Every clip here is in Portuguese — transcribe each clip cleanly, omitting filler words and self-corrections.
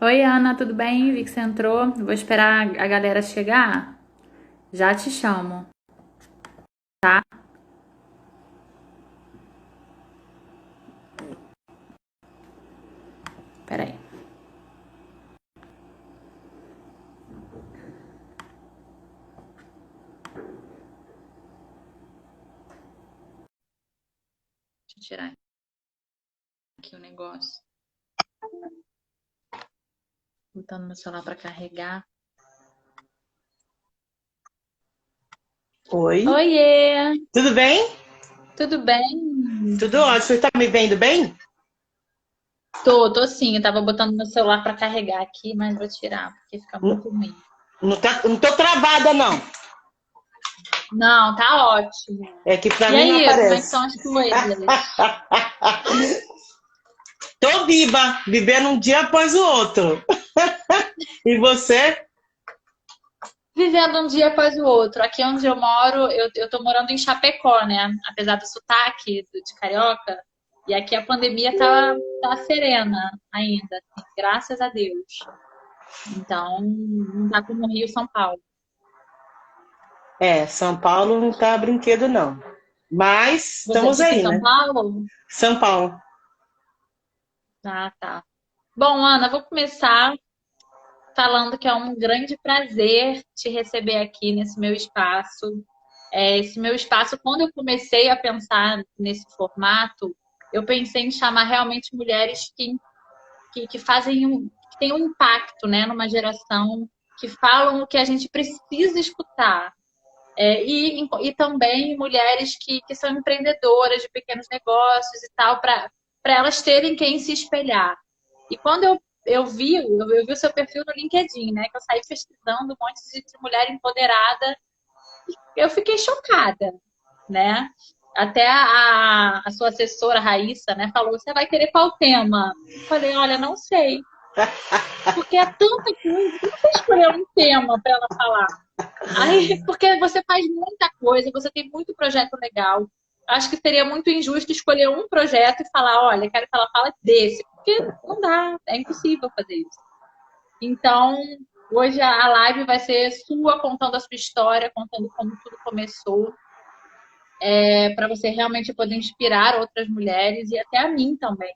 Oi, Ana, tudo bem? Vi que você entrou. Vou esperar a galera chegar. Já te chamo, tá? Peraí. Deixa eu tirar aqui o negócio. Botando meu celular pra carregar. Oi, Oiê! tudo bem? Tudo bem? Tudo ótimo. Você está me vendo bem? Tô sim. Eu tava botando meu celular pra carregar aqui, mas vou tirar, porque fica Não, muito ruim. não tô travada, não. Não, tá ótimo. É que para E mim não aí, como é que aparece. estão as coisas? Tô viva, vivendo um dia após o outro. E você? Vivendo um dia após o outro. Aqui onde eu moro, eu tô morando em Chapecó, né? Apesar do sotaque de carioca. E aqui a pandemia tá serena ainda, assim, graças a Deus. Então, não tá como Rio, São Paulo. É, São Paulo não tá brinquedo, não. Mas Você é estamos de aí, São né? Paulo? São Paulo. Ah, tá. Bom, Ana, vou começar falando que é um grande prazer te receber aqui nesse meu espaço. Esse meu espaço, quando eu comecei a pensar nesse formato, eu pensei em chamar realmente mulheres que fazem que têm um impacto, né, numa geração, que falam o que a gente precisa escutar. E também mulheres que são empreendedoras de pequenos negócios e tal, para elas terem quem se espelhar. E quando eu vi o seu perfil no LinkedIn, né? Que eu saí pesquisando um monte de mulher empoderada, eu fiquei chocada, né? Até a sua assessora, Raíssa, né, falou: você vai querer qual tema? Eu falei: olha, não sei, porque é tanta coisa, como você escolheu um tema para ela falar? Aí, porque você faz muita coisa, você tem muito projeto legal. Acho que seria muito injusto escolher um projeto e falar: olha, quero que ela fale desse, porque não dá, é impossível fazer isso. Então, hoje a live vai ser sua contando a sua história, contando como tudo começou, para você realmente poder inspirar outras mulheres e até a mim também,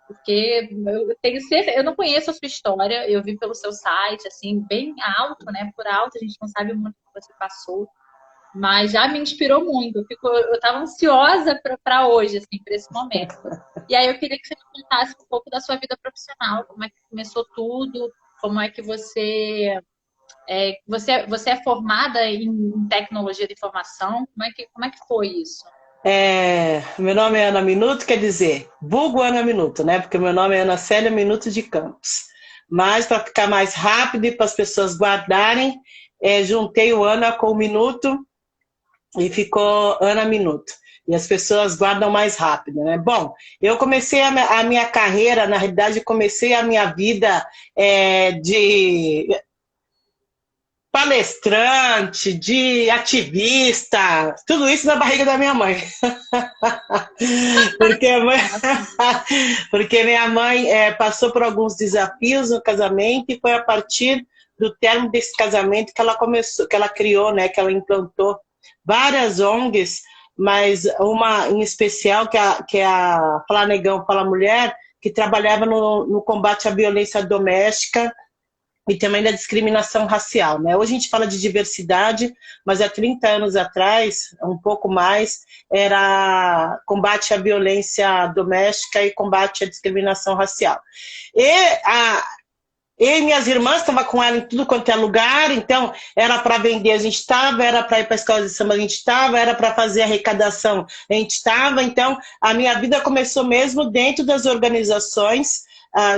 porque eu tenho certeza, eu não conheço a sua história, eu vi pelo seu site, assim, bem alto, né? Por alto, a gente não sabe muito o que você passou, mas já me inspirou muito. Eu estava ansiosa para hoje, assim, para esse momento. E aí eu queria que você me contasse um pouco da sua vida profissional, como é que começou tudo, como é que você é formada em tecnologia de informação, como é que foi isso? Meu nome é Ana Minuto, quer dizer, vulgo Ana Minuto, né? Porque meu nome é Ana Célia Minuto de Campos. Mas para ficar mais rápido e para as pessoas guardarem, juntei o Ana com o Minuto e ficou Ana Minuto. E as pessoas guardam mais rápido, né? Bom, eu comecei a minha carreira, na realidade, comecei a minha vida de palestrante, de ativista, tudo isso na barriga da minha mãe. Porque, a mãe... Porque minha mãe passou por alguns desafios no casamento e foi a partir do término desse casamento que ela começou, que ela criou, né, que ela implantou várias ONGs, mas uma em especial que é a Fala Negão, Fala Mulher, que trabalhava no combate à violência doméstica e também da discriminação racial, né? Hoje a gente fala de diversidade, mas há 30 anos atrás, um pouco mais, era combate à violência doméstica e combate à discriminação racial. E a, eu e minhas irmãs estavam com ela em tudo quanto é lugar, então era para vender, a gente estava, era para ir para a escola de samba, a gente estava, era para fazer arrecadação, a gente estava. Então, a minha vida começou mesmo dentro das organizações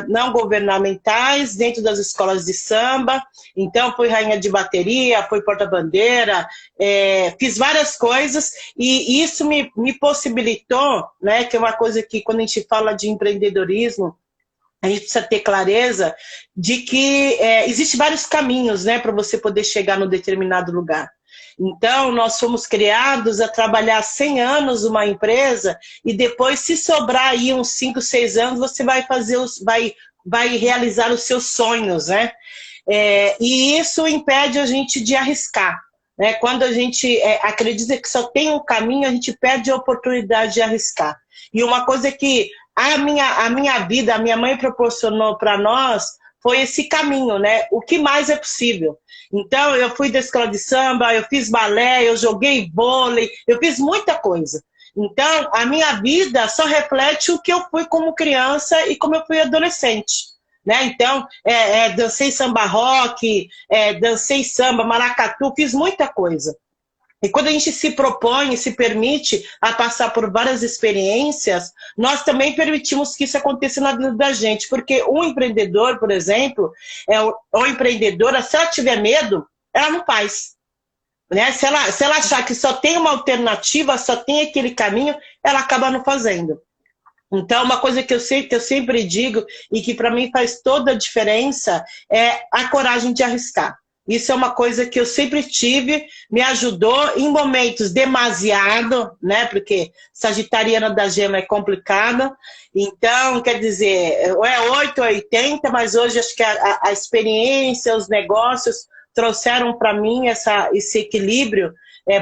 não governamentais, dentro das escolas de samba. Então, fui rainha de bateria, fui porta-bandeira, fiz várias coisas e isso me possibilitou, né, que é uma coisa que quando a gente fala de empreendedorismo, a gente precisa ter clareza de que existem vários caminhos, né, para você poder chegar no determinado lugar. Então, nós fomos criados a trabalhar 100 anos numa empresa e depois, se sobrar aí uns 5, 6 anos, você vai vai realizar os seus sonhos, né? E isso impede a gente de arriscar, né? Quando a gente acredita que só tem um caminho, a gente perde a oportunidade de arriscar. E uma coisa que a minha vida, a minha mãe proporcionou para nós foi esse caminho, né? O que mais é possível. Então, eu fui da escola de samba, eu fiz balé, eu joguei vôlei, eu fiz muita coisa. Então, a minha vida só reflete o que eu fui como criança e como eu fui adolescente. Né? Então, dancei samba rock, dancei samba, maracatu, fiz muita coisa. E quando a gente se propõe, se permite a passar por várias experiências, nós também permitimos que isso aconteça na vida da gente. Porque um empreendedor, por exemplo, ou empreendedora, se ela tiver medo, ela não faz. Né? Se ela achar que só tem uma alternativa, só tem aquele caminho, ela acaba não fazendo. Então, uma coisa que eu sempre digo e que para mim faz toda a diferença é a coragem de arriscar. Isso é uma coisa que eu sempre tive, me ajudou em momentos demasiado, né? Porque sagitariana da gema é complicada. Então, quer dizer, ou é 8 ou 80, mas hoje acho que a experiência, os negócios trouxeram para mim esse equilíbrio,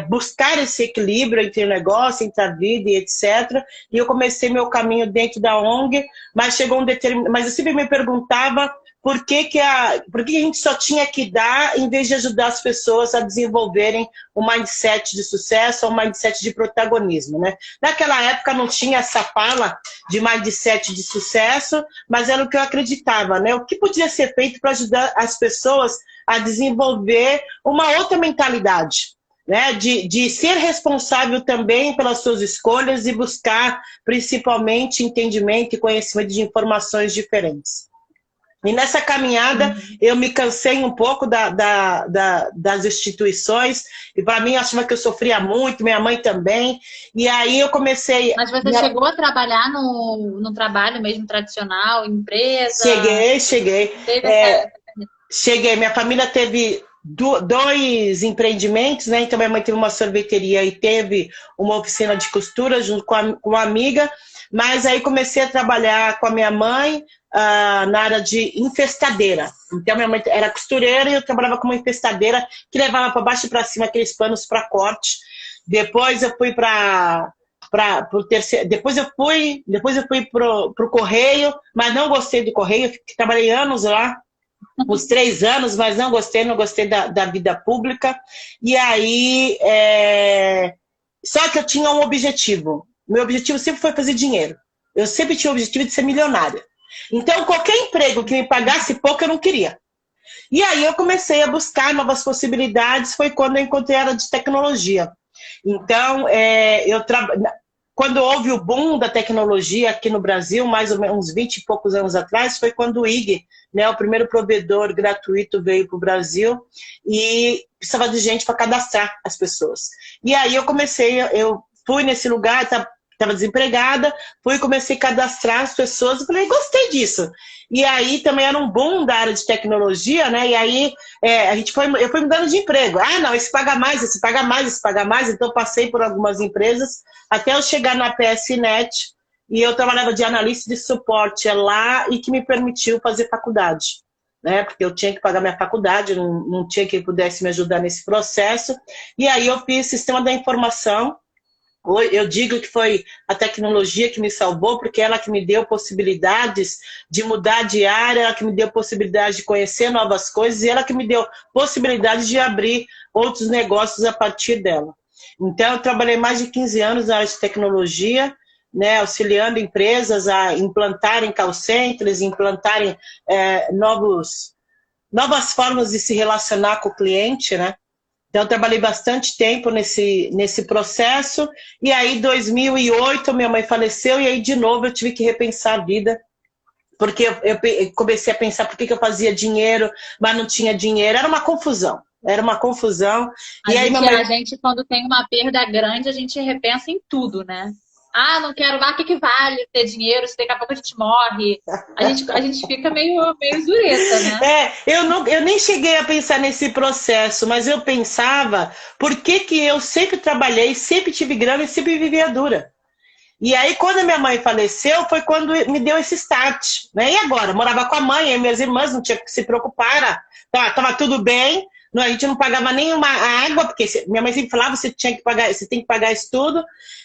buscar esse equilíbrio entre o negócio, entre a vida e etc. E eu comecei meu caminho dentro da ONG, mas chegou mas eu sempre me perguntava por que a gente só tinha que dar em vez de ajudar as pessoas a desenvolverem um mindset de sucesso ou um mindset de protagonismo, né? Naquela época não tinha essa fala de mindset de sucesso, mas era o que eu acreditava, né? O que podia ser feito para ajudar as pessoas a desenvolver uma outra mentalidade, né? De ser responsável também pelas suas escolhas e buscar principalmente entendimento e conhecimento de informações diferentes. E nessa caminhada, eu me cansei um pouco das instituições, e para mim, eu achava que eu sofria muito, minha mãe também, e aí eu comecei... Mas você chegou a trabalhar no trabalho mesmo tradicional, empresa? Cheguei. Cheguei, minha família teve 2 empreendimentos, né? Então minha mãe teve uma sorveteria e teve uma oficina de costura junto com uma amiga, mas aí comecei a trabalhar com a minha mãe na área de infestadeira. Então minha mãe era costureira e eu trabalhava como infestadeira que levava para baixo e para cima aqueles panos para corte. Depois eu fui depois eu fui pro correio, mas não gostei do correio, trabalhei anos lá, uns 3 anos, mas não gostei da vida pública. E aí, só que eu tinha um objetivo. Meu objetivo sempre foi fazer dinheiro. Eu sempre tinha o objetivo de ser milionária. Então, qualquer emprego que me pagasse pouco, eu não queria. E aí eu comecei a buscar novas possibilidades, foi quando eu encontrei a área de tecnologia. Então, quando houve o boom da tecnologia aqui no Brasil, mais ou menos uns 20 e poucos anos atrás, foi quando o IG, né, o primeiro provedor gratuito, veio para o Brasil e precisava de gente para cadastrar as pessoas. E aí eu fui nesse lugar, estava desempregada, fui e comecei a cadastrar as pessoas e falei, gostei disso. E aí também era um boom da área de tecnologia, né? E aí eu fui mudando de emprego. Ah, não, esse paga mais, esse paga mais, esse paga mais. Então passei por algumas empresas até eu chegar na PSNet e eu trabalhava de analista de suporte lá e que me permitiu fazer faculdade, né? Porque eu tinha que pagar minha faculdade, não tinha quem pudesse me ajudar nesse processo. E aí eu fiz sistema da informação. Eu digo que foi a tecnologia que me salvou, porque ela que me deu possibilidades de mudar de área, ela que me deu possibilidade de conhecer novas coisas e ela que me deu possibilidade de abrir outros negócios a partir dela. Então, eu trabalhei mais de 15 anos na área de tecnologia, né, auxiliando empresas a implantarem call centers, implantarem novas formas de se relacionar com o cliente, né? Então, eu trabalhei bastante tempo nesse processo, e aí, em 2008, minha mãe faleceu, e aí, de novo, eu tive que repensar a vida, porque eu comecei a pensar por que eu fazia dinheiro, mas não tinha dinheiro, era uma confusão. A gente, quando tem uma perda grande, a gente repensa em tudo, né? Ah, não quero, o que vale ter dinheiro se daqui a pouco a gente morre? A gente fica meio zureta, né? Eu nem cheguei a pensar nesse processo, mas eu pensava por que eu sempre trabalhei, sempre tive grana e sempre vivia dura. E aí, quando a minha mãe faleceu, foi quando me deu esse start, né? E agora? Morava com a mãe, e minhas irmãs, não tinha que se preocupar, tava tudo bem, a gente não pagava nenhuma água, porque minha mãe sempre falava, você tinha que pagar, você tem que pagar isso tudo.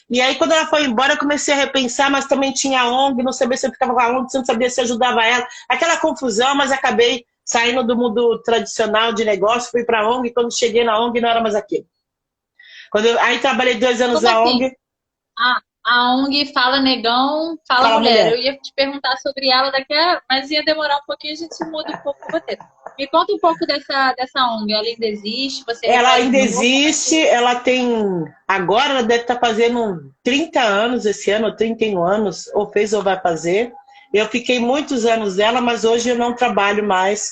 E aí, quando ela foi embora, eu comecei a repensar, mas também tinha ONG, não sabia se eu ficava com a ONG, não sabia se eu ajudava ela. Aquela confusão, mas acabei saindo do mundo tradicional de negócio, fui para a ONG, e quando cheguei na ONG não era mais aquilo. Aí trabalhei 2 anos Como na assim? ONG. A ONG Fala Negão, Fala Fala, Mulher. mulher. Eu ia te perguntar sobre ela daqui a... Mas ia demorar um pouquinho, a gente muda um pouco o roteiro. Me conta um pouco dessa ONG. Ela ainda existe? Você Ela ainda retornou? Como é existe, que... ela tem. Agora ela deve estar fazendo 30 anos esse ano, ou 31 anos, ou fez ou vai fazer. Eu fiquei muitos anos dela, mas hoje eu não trabalho mais.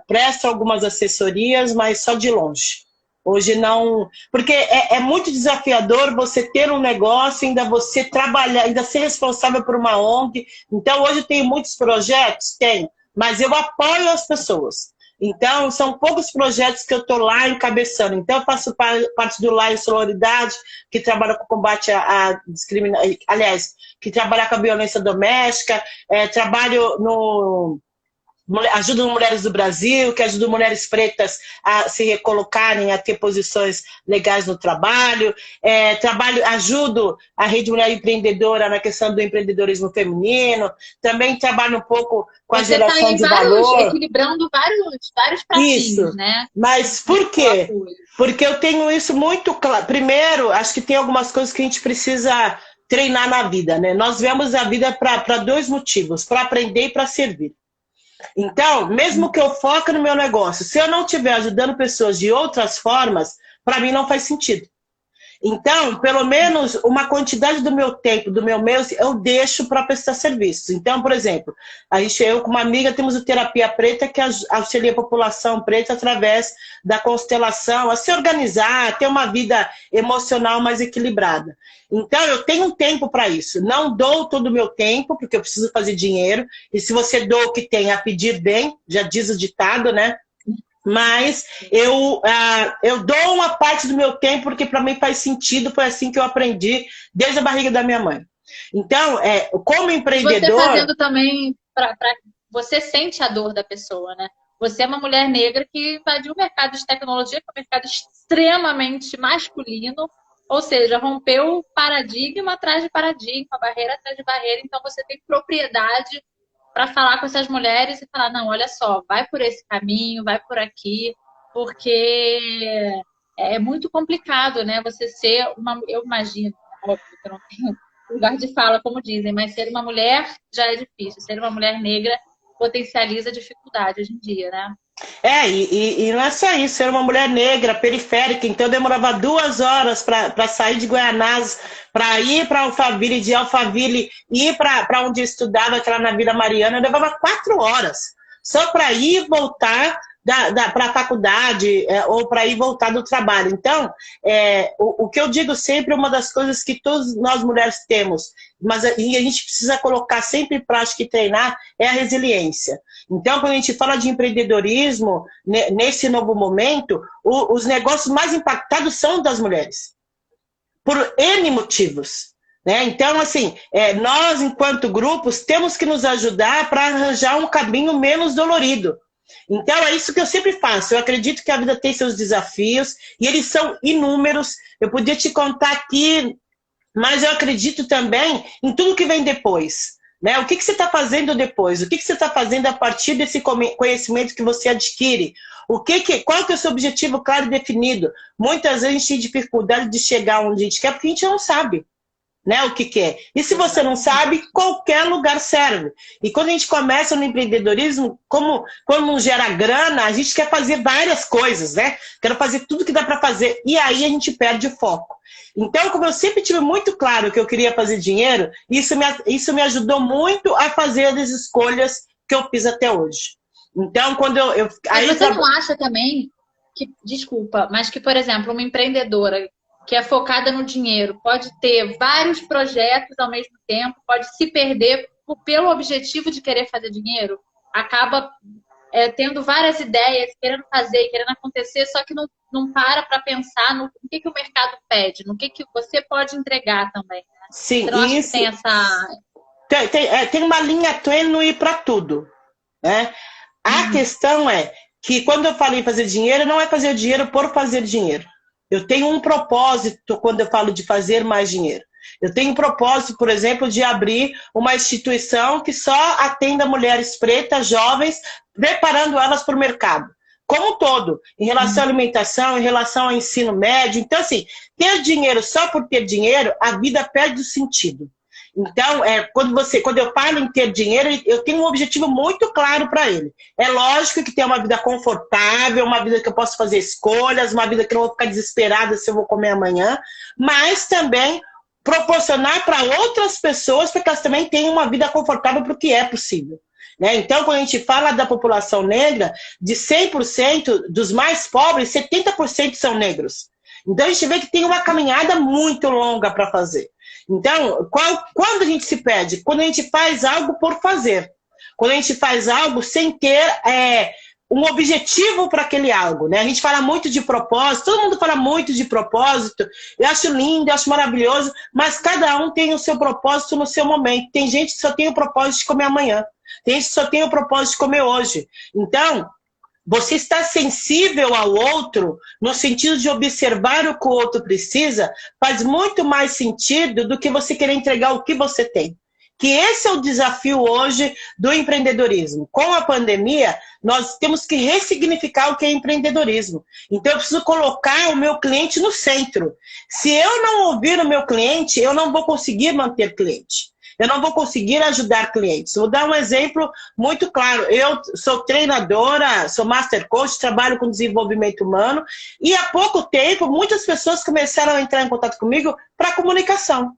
Presto algumas assessorias, mas só de longe. Hoje não. Porque é muito desafiador você ter um negócio, ainda você trabalhar, ainda ser responsável por uma ONG. Então, hoje eu tenho muitos projetos? Tenho, mas eu apoio as pessoas. Então, são poucos projetos que eu estou lá encabeçando. Então, eu faço parte do Lá em Sororidade, que trabalha com o combate à discriminação, aliás, que trabalha com a violência doméstica, trabalho no ajuda mulheres do Brasil, que ajuda mulheres pretas a se recolocarem, a ter posições legais no trabalho. Ajudo a Rede Mulher Empreendedora na questão do empreendedorismo feminino. Também trabalho um pouco com a Você está geração em de vários, valor. equilibrando vários pratinhos, Isso. né? Mas No por seu quê? apoio. Porque eu tenho isso muito claro. Primeiro, acho que tem algumas coisas que a gente precisa treinar na vida, né? Nós vemos a vida para dois motivos, para aprender e para servir. Então, mesmo que eu foque no meu negócio, se eu não estiver ajudando pessoas de outras formas, para mim não faz sentido. Então, pelo menos uma quantidade do meu tempo, do meu mês, eu deixo para prestar serviços. Então, por exemplo, eu com uma amiga temos o Terapia Preta, que auxilia a população preta através da constelação, a se organizar, a ter uma vida emocional mais equilibrada. Então, eu tenho um tempo para isso. Não dou todo o meu tempo, porque eu preciso fazer dinheiro. E se você doa o que tem a pedir bem, já diz o ditado, né? Mas eu dou uma parte do meu tempo porque para mim faz sentido, foi assim que eu aprendi desde a barriga da minha mãe. Então, como E você empreendedor, fazendo também, você sente a dor da pessoa, né? Você é uma mulher negra que invadiu o mercado de tecnologia, que é um mercado extremamente masculino, ou seja, rompeu paradigma atrás de paradigma, barreira atrás de barreira, então você tem propriedade para falar com essas mulheres e falar, não, olha só, vai por esse caminho, vai por aqui, porque é muito complicado, né? Você ser uma, eu imagino, óbvio que eu não tenho lugar de fala, como dizem, mas ser uma mulher já é difícil, ser uma mulher negra potencializa a dificuldade hoje em dia, né? e não é só isso, eu era uma mulher negra, periférica, então eu demorava 2 horas para sair de Guianazes, para ir para Alphaville, de Alphaville ir para onde eu estudava, que era na Vila Mariana, eu levava 4 horas, só para ir e voltar para a faculdade, ou para ir e voltar do trabalho. Então, o que eu digo sempre, uma das coisas que todas nós mulheres temos, mas a gente precisa colocar sempre em prática e treinar, é a resiliência. Então, quando a gente fala de empreendedorismo, nesse novo momento, os negócios mais impactados são das mulheres, por N motivos. Né? Então, assim, nós, enquanto grupos, temos que nos ajudar para arranjar um caminho menos dolorido. Então, é isso que eu sempre faço. Eu acredito que a vida tem seus desafios, e eles são inúmeros. Eu podia te contar aqui, mas eu acredito também em tudo que vem depois. Né? O que você está fazendo depois? O que você está fazendo a partir desse conhecimento que você adquire? Qual que é o seu objetivo claro e definido? Muitas vezes a gente tem dificuldade de chegar onde a gente quer porque a gente não sabe. Né, o que é. E se você não sabe, qualquer lugar serve. E quando a gente começa no empreendedorismo, como não gera grana, a gente quer fazer várias coisas, né? Quero fazer tudo que dá para fazer. E aí a gente perde o foco. Então, como eu sempre tive muito claro que eu queria fazer dinheiro, isso me ajudou muito a fazer as escolhas que eu fiz até hoje. Então, quando Mas você não acha também que, desculpa, mas que, por exemplo, uma empreendedora que é focada no dinheiro, pode ter vários projetos ao mesmo tempo, pode se perder pelo objetivo de querer fazer dinheiro, acaba tendo várias ideias, querendo fazer, querendo acontecer, só que não para pensar no que o mercado pede, no que você pode entregar também. Sim, Você não acha que isso tem essa... tem uma linha tênue para tudo, né? A Uhum, questão é que quando eu falo em fazer dinheiro, não é fazer dinheiro por fazer dinheiro. Eu tenho um propósito quando eu falo de fazer mais dinheiro. Eu tenho um propósito, por exemplo, de abrir uma instituição que só atenda mulheres pretas, jovens, preparando elas para o mercado. Como um todo, em relação à uhum. alimentação, em relação ao ensino médio. Então, assim, ter dinheiro só por ter dinheiro, a vida perde o sentido. Então, quando eu falo em ter dinheiro, eu tenho um objetivo muito claro para ele. É lógico que ter uma vida confortável, uma vida que eu posso fazer escolhas, uma vida que eu não vou ficar desesperada se eu vou comer amanhã, mas também proporcionar para outras pessoas para que elas também tenham uma vida confortável para o que é possível. Né? Então, quando a gente fala da população negra, de 100% dos mais pobres, 70% são negros. Então, a gente vê que tem uma caminhada muito longa para fazer. Então, quando a gente se perde? Quando a gente faz algo por fazer. Quando a gente faz algo sem ter um objetivo para aquele algo. Né? A gente fala muito de propósito, todo mundo fala muito de propósito. Eu acho lindo, eu acho maravilhoso, mas cada um tem o seu propósito no seu momento. Tem gente que só tem o propósito de comer amanhã. Tem gente que só tem o propósito de comer hoje. Então, você está sensível ao outro, no sentido de observar o que o outro precisa, faz muito mais sentido do que você querer entregar o que você tem. Que esse é o desafio hoje do empreendedorismo. Com a pandemia, nós temos que ressignificar o que é empreendedorismo. Então, eu preciso colocar o meu cliente no centro. Se eu não ouvir o meu cliente, eu não vou conseguir manter cliente. Eu não vou conseguir ajudar clientes. Vou dar um exemplo muito claro. Eu sou treinadora, sou master coach, trabalho com desenvolvimento humano e há pouco tempo muitas pessoas começaram a entrar em contato comigo para comunicação.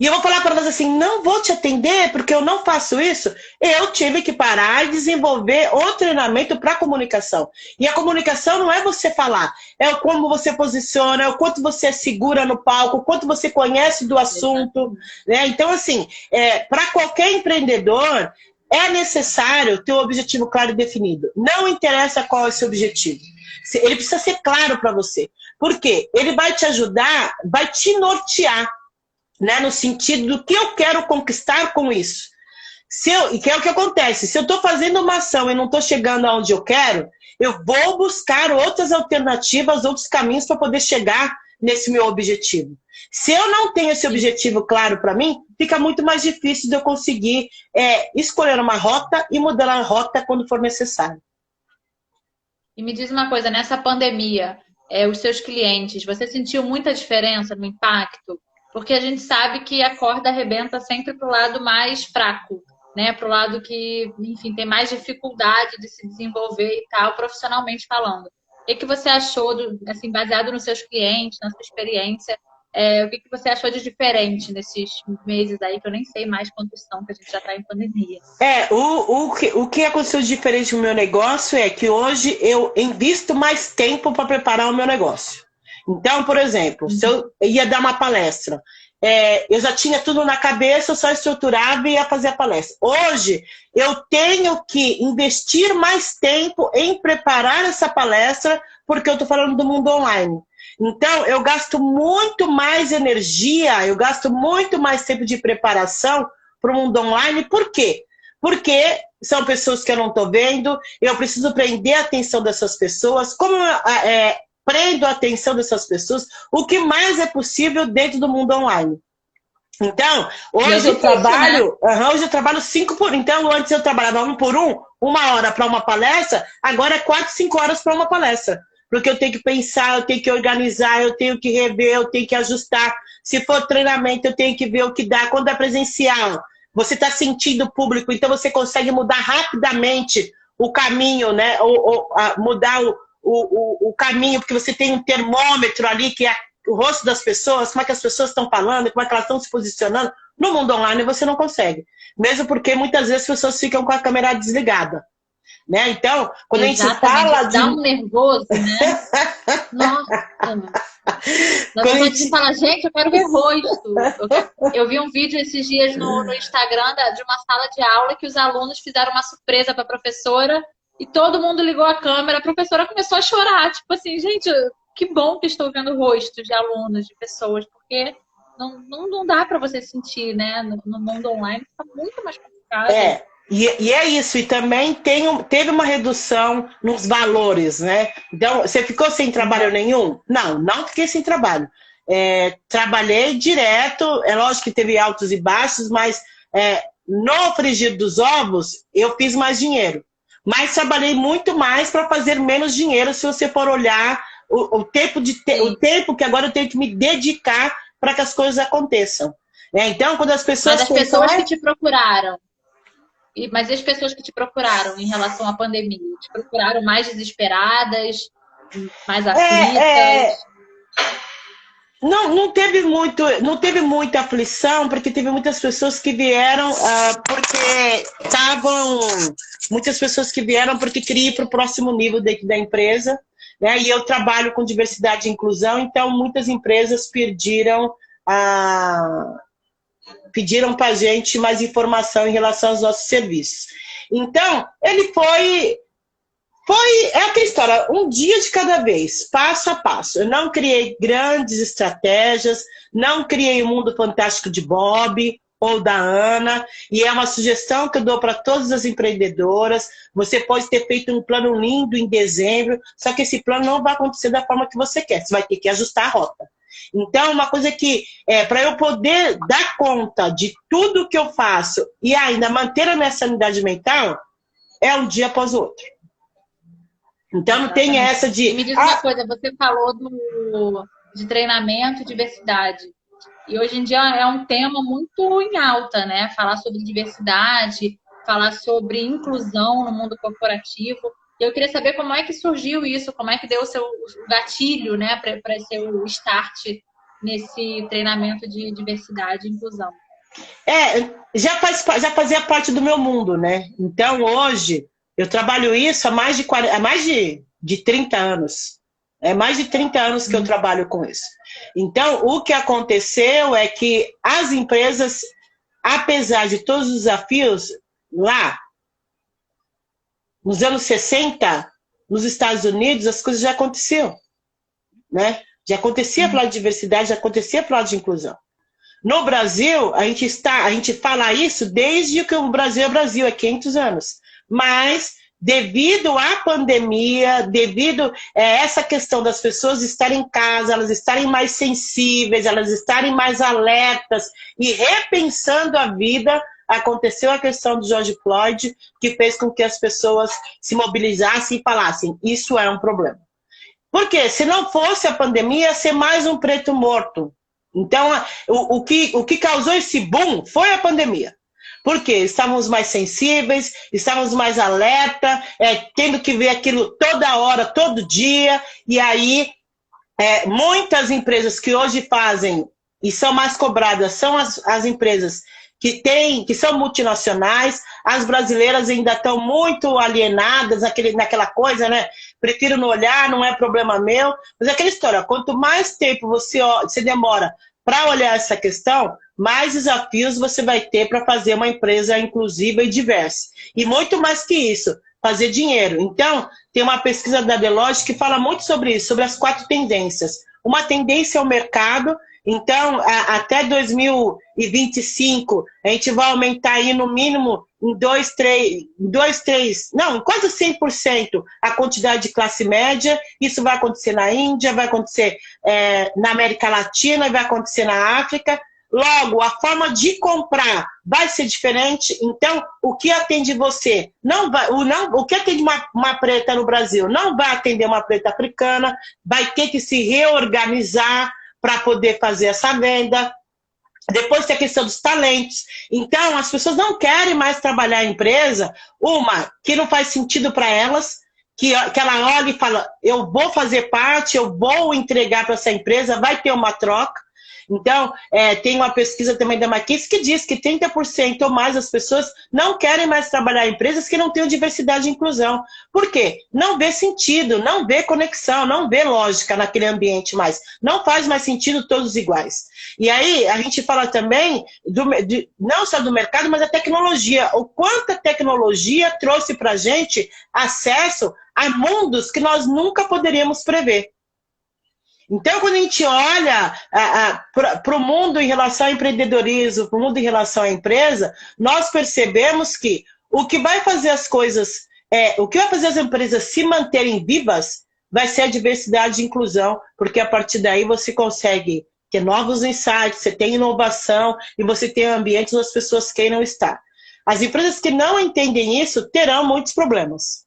E eu vou falar para elas assim, não vou te atender porque eu não faço isso. Eu tive que parar e desenvolver o treinamento para comunicação. E a comunicação não é você falar, é como você posiciona, é o quanto você é segura no palco, o quanto você conhece do assunto. Né? Então, assim, para qualquer empreendedor, é necessário ter um objetivo claro e definido. Não interessa qual é o seu objetivo. Ele precisa ser claro para você. Por quê? Ele vai te ajudar, vai te nortear. Né, no sentido do que eu quero conquistar com isso. E que é o que acontece. Se eu estou fazendo uma ação e não estou chegando aonde eu quero, eu vou buscar outras alternativas, outros caminhos para poder chegar nesse meu objetivo. Se eu não tenho esse objetivo claro para mim, fica muito mais difícil de eu conseguir escolher uma rota e mudar a rota quando for necessário. E me diz uma coisa, nessa pandemia, os seus clientes, você sentiu muita diferença no impacto? Porque a gente sabe que a corda arrebenta sempre para o lado mais fraco, né? Para o lado que, enfim, tem mais dificuldade de se desenvolver e tal, profissionalmente falando. O que você achou, assim, baseado nos seus clientes, na sua experiência, o que você achou de diferente nesses meses aí, que eu nem sei mais quantos são, que a gente já está em pandemia. O que aconteceu de diferente no meu negócio é que hoje eu invisto mais tempo para preparar o meu negócio. Então, por exemplo, se eu ia dar uma palestra, eu já tinha tudo na cabeça, eu só estruturava e ia fazer a palestra. Hoje, eu tenho que investir mais tempo em preparar essa palestra, porque eu estou falando do mundo online. Então, eu gasto muito mais energia, eu gasto muito mais tempo de preparação para o mundo online. Por quê? Porque são pessoas que eu não estou vendo, eu preciso prender a atenção dessas pessoas. Como prendo a atenção dessas pessoas, o que mais é possível dentro do mundo online. Então, hoje eu trabalho, né? Hoje eu trabalho 5 por 1. Então, antes eu trabalhava 1 por 1, 1 hora para uma palestra, agora é 4, 5 horas para uma palestra. Porque eu tenho que pensar, eu tenho que organizar, eu tenho que rever, eu tenho que ajustar. Se for treinamento, eu tenho que ver o que dá. Quando é presencial, você está sentindo o público, então você consegue mudar rapidamente o caminho, né? Mudar o caminho, porque você tem um termômetro ali, que é o rosto das pessoas, como é que as pessoas estão falando, como é que elas estão se posicionando. No mundo online você não consegue. Mesmo porque muitas vezes as pessoas ficam com a câmera desligada. Né? Então, quando Exatamente. a gente fala de... Dá um nervoso, né? Nossa! Dá vontade de falar, gente, eu quero ver rosto. Eu vi um vídeo esses dias no Instagram de uma sala de aula que os alunos fizeram uma surpresa para a professora e todo mundo ligou a câmera, a professora começou a chorar. Tipo assim, gente, que bom que estou vendo rostos de alunos, de pessoas, porque não dá para você sentir, né? No mundo online está muito mais complicado. E é isso, e também teve uma redução nos valores, né? Então, você ficou sem trabalho nenhum? Não fiquei sem trabalho. Trabalhei direto, é lógico que teve altos e baixos, mas no frigir dos ovos eu fiz mais dinheiro. Mas trabalhei muito mais para fazer menos dinheiro, se você for olhar o tempo que agora eu tenho que me dedicar para que as coisas aconteçam. Então, quando as pessoas... Mas as pessoas que te procuraram, mas e as pessoas que te procuraram em relação à pandemia? Te procuraram mais desesperadas, mais aflitas? Não teve muita aflição, porque teve muitas pessoas que vieram muitas pessoas que vieram porque queriam ir para o próximo nível dentro da empresa, né? E eu trabalho com diversidade e inclusão, então muitas empresas pediram para a gente mais informação em relação aos nossos serviços. Então, ele foi aquela história, um dia de cada vez, passo a passo. Eu não criei grandes estratégias, não criei o mundo fantástico de Bob ou da Ana, e é uma sugestão que eu dou para todas as empreendedoras. Você pode ter feito um plano lindo em dezembro, só que esse plano não vai acontecer da forma que você quer, você vai ter que ajustar a rota. Então, uma coisa que, para eu poder dar conta de tudo que eu faço e ainda manter a minha sanidade mental, é um dia após o outro. Então, não tem essa de... E me diz uma coisa, você falou de treinamento e diversidade. E hoje em dia é um tema muito em alta, né? Falar sobre diversidade, falar sobre inclusão no mundo corporativo. E eu queria saber como é que surgiu isso, como é que deu o seu gatilho, né, para ser o start nesse treinamento de diversidade e inclusão. Já fazia parte do meu mundo, né? Então, hoje, eu trabalho isso há mais de 30 anos. É mais de 30 anos que eu trabalho com isso. Então, o que aconteceu é que as empresas, apesar de todos os desafios, lá, nos anos 60, nos Estados Unidos, as coisas já aconteciam, né? Já acontecia falar de diversidade, já acontecia falar de inclusão. No Brasil, a gente fala isso desde que o Brasil é Brasil, há 500 anos. Mas, devido à pandemia, devido a essa questão das pessoas estarem em casa, elas estarem mais sensíveis, elas estarem mais alertas e repensando a vida, aconteceu a questão do George Floyd, que fez com que as pessoas se mobilizassem e falassem, isso é um problema. Porque se não fosse a pandemia, ia ser mais um preto morto. Então, o que causou esse boom foi a pandemia. Porque estávamos mais sensíveis, estávamos mais alerta, tendo que ver aquilo toda hora, todo dia, e aí muitas empresas que hoje fazem e são mais cobradas são as empresas que são multinacionais. As brasileiras ainda estão muito alienadas naquela coisa, né? Prefiro não olhar, não é problema meu. Mas é aquela história, quanto mais tempo você demora para olhar essa questão, mais desafios você vai ter para fazer uma empresa inclusiva e diversa. E muito mais que isso, fazer dinheiro. Então, tem uma pesquisa da Deloitte que fala muito sobre isso, sobre as 4 tendências. Uma tendência é o mercado. Então, até 2025, a gente vai aumentar aí no mínimo em quase 100% a quantidade de classe média. Isso vai acontecer na Índia, vai acontecer na América Latina, vai acontecer na África. Logo, a forma de comprar vai ser diferente. Então, o que atende você o que atende uma preta no Brasil não vai atender uma preta africana, vai ter que se reorganizar para poder fazer essa venda. Depois tem a questão dos talentos. Então, as pessoas não querem mais trabalhar em empresa, que não faz sentido para elas, que ela olha e fala, eu vou fazer parte, eu vou entregar para essa empresa, vai ter uma troca. Então, tem uma pesquisa também da McKinsey que diz que 30% ou mais das pessoas não querem mais trabalhar em empresas que não tenham diversidade e inclusão. Por quê? Não vê sentido, não vê conexão, não vê lógica naquele ambiente mais. Não faz mais sentido todos iguais. E aí, a gente fala também, não só do mercado, mas da tecnologia. O quanto a tecnologia trouxe para a gente acesso a mundos que nós nunca poderíamos prever. Então, quando a gente olha para o mundo em relação ao empreendedorismo, para o mundo em relação à empresa, nós percebemos que o que vai fazer as coisas, o que vai fazer as empresas se manterem vivas vai ser a diversidade e inclusão, porque a partir daí você consegue ter novos insights, você tem inovação e você tem ambientes onde as pessoas queiram estar. As empresas que não entendem isso terão muitos problemas.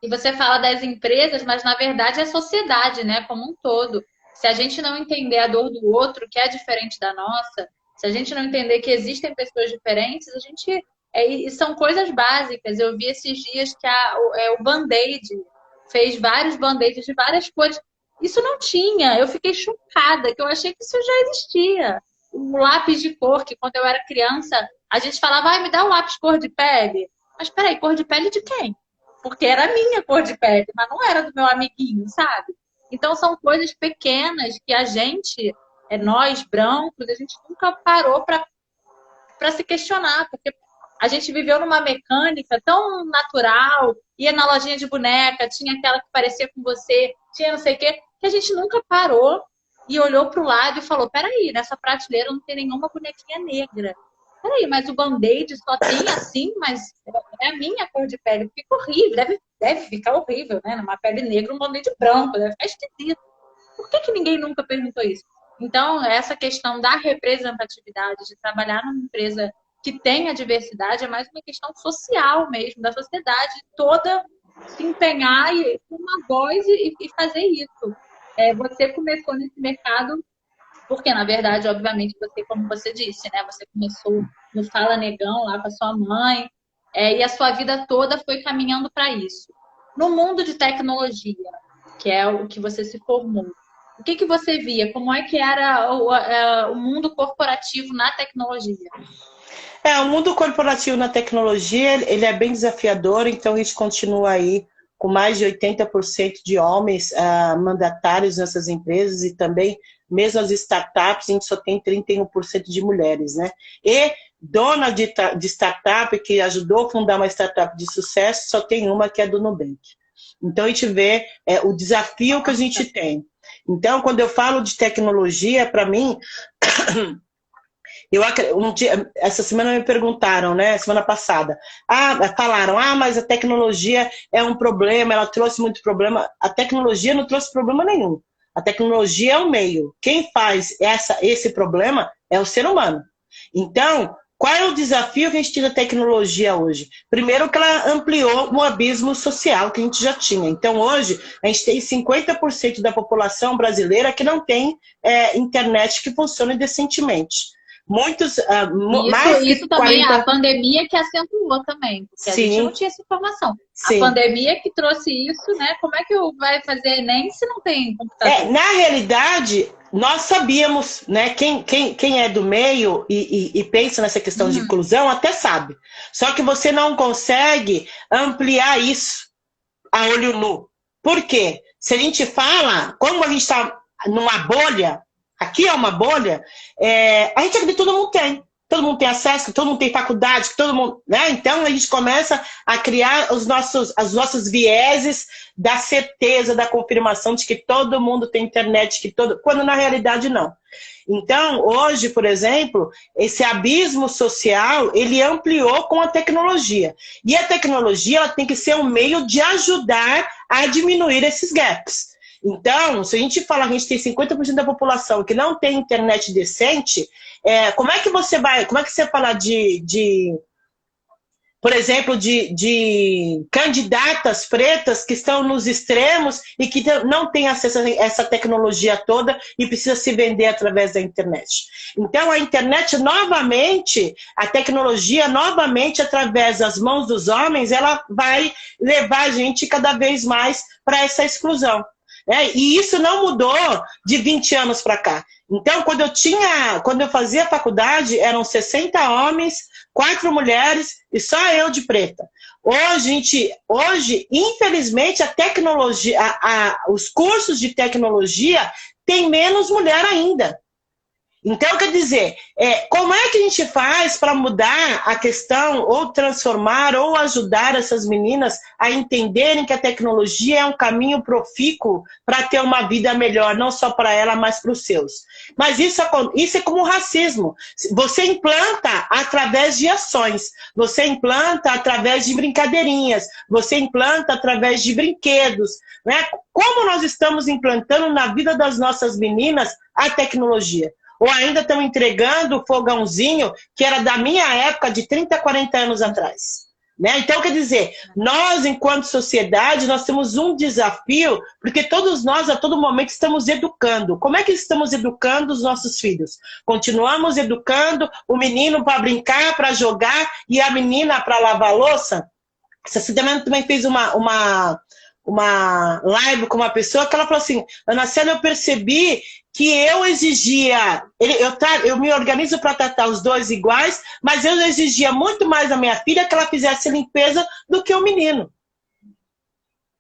E você fala das empresas, mas na verdade é a sociedade, né, como um todo. Se a gente não entender a dor do outro, que é diferente da nossa, se a gente não entender que existem pessoas diferentes, a gente. E são coisas básicas. Eu vi esses dias que o Band-Aid fez vários band-aids de várias cores. Isso não tinha. Eu fiquei chocada, que eu achei que isso já existia. O lápis de cor, que quando eu era criança, a gente falava, me dá um lápis cor de pele. Mas peraí, cor de pele de quem? Porque era a minha cor de pele, mas não era do meu amiguinho, sabe? Então são coisas pequenas que a gente, nós brancos, a gente nunca parou para se questionar, porque a gente viveu numa mecânica tão natural, ia na lojinha de boneca, tinha aquela que parecia com você, tinha não sei o quê, que a gente nunca parou e olhou para o lado e falou, peraí, nessa prateleira não tem nenhuma bonequinha negra. Peraí, mas o Band-Aid só tem assim, mas é a minha cor de pele. Fica horrível, deve ficar horrível, né? Numa pele negra, um Band-Aid branco, deve ficar esquisito. Por que ninguém nunca perguntou isso? Então, essa questão da representatividade, de trabalhar numa empresa que tenha diversidade, é mais uma questão social mesmo, da sociedade toda se empenhar com uma voz e fazer isso. Você começou nesse mercado porque, na verdade, obviamente, você, como você disse, né? Você começou no Fala Negão lá com a sua mãe, e a sua vida toda foi caminhando para isso. No mundo de tecnologia, que é o que você se formou, o que você via? Como é que era o mundo corporativo na tecnologia? O mundo corporativo na tecnologia, ele é bem desafiador, então a gente continua aí com mais de 80% de homens mandatários nessas empresas e também, mesmo as startups, a gente só tem 31% de mulheres, né? E dona de startup, que ajudou a fundar uma startup de sucesso, só tem uma, que é do Nubank. Então, a gente vê o desafio que a gente tem. Então, quando eu falo de tecnologia, para mim... essa semana me perguntaram, né? Semana passada. Falaram, mas a tecnologia é um problema, ela trouxe muito problema. A tecnologia não trouxe problema nenhum. A tecnologia é o meio. Quem faz esse problema é o ser humano. Então, qual é o desafio que a gente tem da tecnologia hoje? Primeiro que ela ampliou um abismo social que a gente já tinha. Então, hoje, a gente tem 50% da população brasileira que não tem internet que funcione decentemente. Muitos, isso também, 40... a pandemia que acentuou também, porque a gente não tinha essa informação. Sim. A pandemia que trouxe isso, né? Como é que vai fazer Enem se não tem computador? Na realidade, nós sabíamos, né? Quem é do meio e pensa nessa questão de inclusão até sabe. Só que você não consegue ampliar isso a olho nu. Por quê? Se a gente fala, como a gente está numa bolha, aqui é uma bolha, a gente acredita que todo mundo tem. Todo mundo tem acesso, todo mundo tem faculdade, todo mundo, né? Então a gente começa a criar os nossos vieses da certeza, da confirmação de que todo mundo tem internet, quando na realidade não. Então, hoje, por exemplo, esse abismo social, ele ampliou com a tecnologia. E a tecnologia, ela tem que ser um meio de ajudar a diminuir esses gaps. Então, se a gente fala que a gente tem 50% da população que não tem internet decente, como é que você fala por exemplo, de candidatas pretas que estão nos extremos e que não têm acesso a essa tecnologia toda e precisa se vender através da internet. Então, a internet, novamente, a tecnologia, novamente, através das mãos dos homens, ela vai levar a gente cada vez mais para essa exclusão. E isso não mudou de 20 anos para cá. Então, quando eu fazia faculdade, eram 60 homens, 4 mulheres e só eu de preta. Hoje, infelizmente, a tecnologia, os cursos de tecnologia têm menos mulher ainda. Então, quer dizer, como é que a gente faz para mudar a questão, ou transformar, ou ajudar essas meninas a entenderem que a tecnologia é um caminho profícuo para ter uma vida melhor, não só para ela, mas para os seus. Mas isso é como o racismo. Você implanta através de ações, você implanta através de brincadeirinhas, você implanta através de brinquedos, né? Como nós estamos implantando na vida das nossas meninas a tecnologia? Ou ainda estão entregando o fogãozinho que era da minha época, de 30, 40 anos atrás. Né? Então, quer dizer, nós, enquanto sociedade, nós temos um desafio, porque todos nós, a todo momento, estamos educando. Como é que estamos educando os nossos filhos? Continuamos educando o menino para brincar, para jogar, e a menina para lavar a louça? Essa semana também fez uma live com uma pessoa que ela falou assim, Ana Célia, eu percebi que eu exigia, eu me organizo para tratar os dois iguais, mas eu exigia muito mais da minha filha que ela fizesse limpeza do que o menino.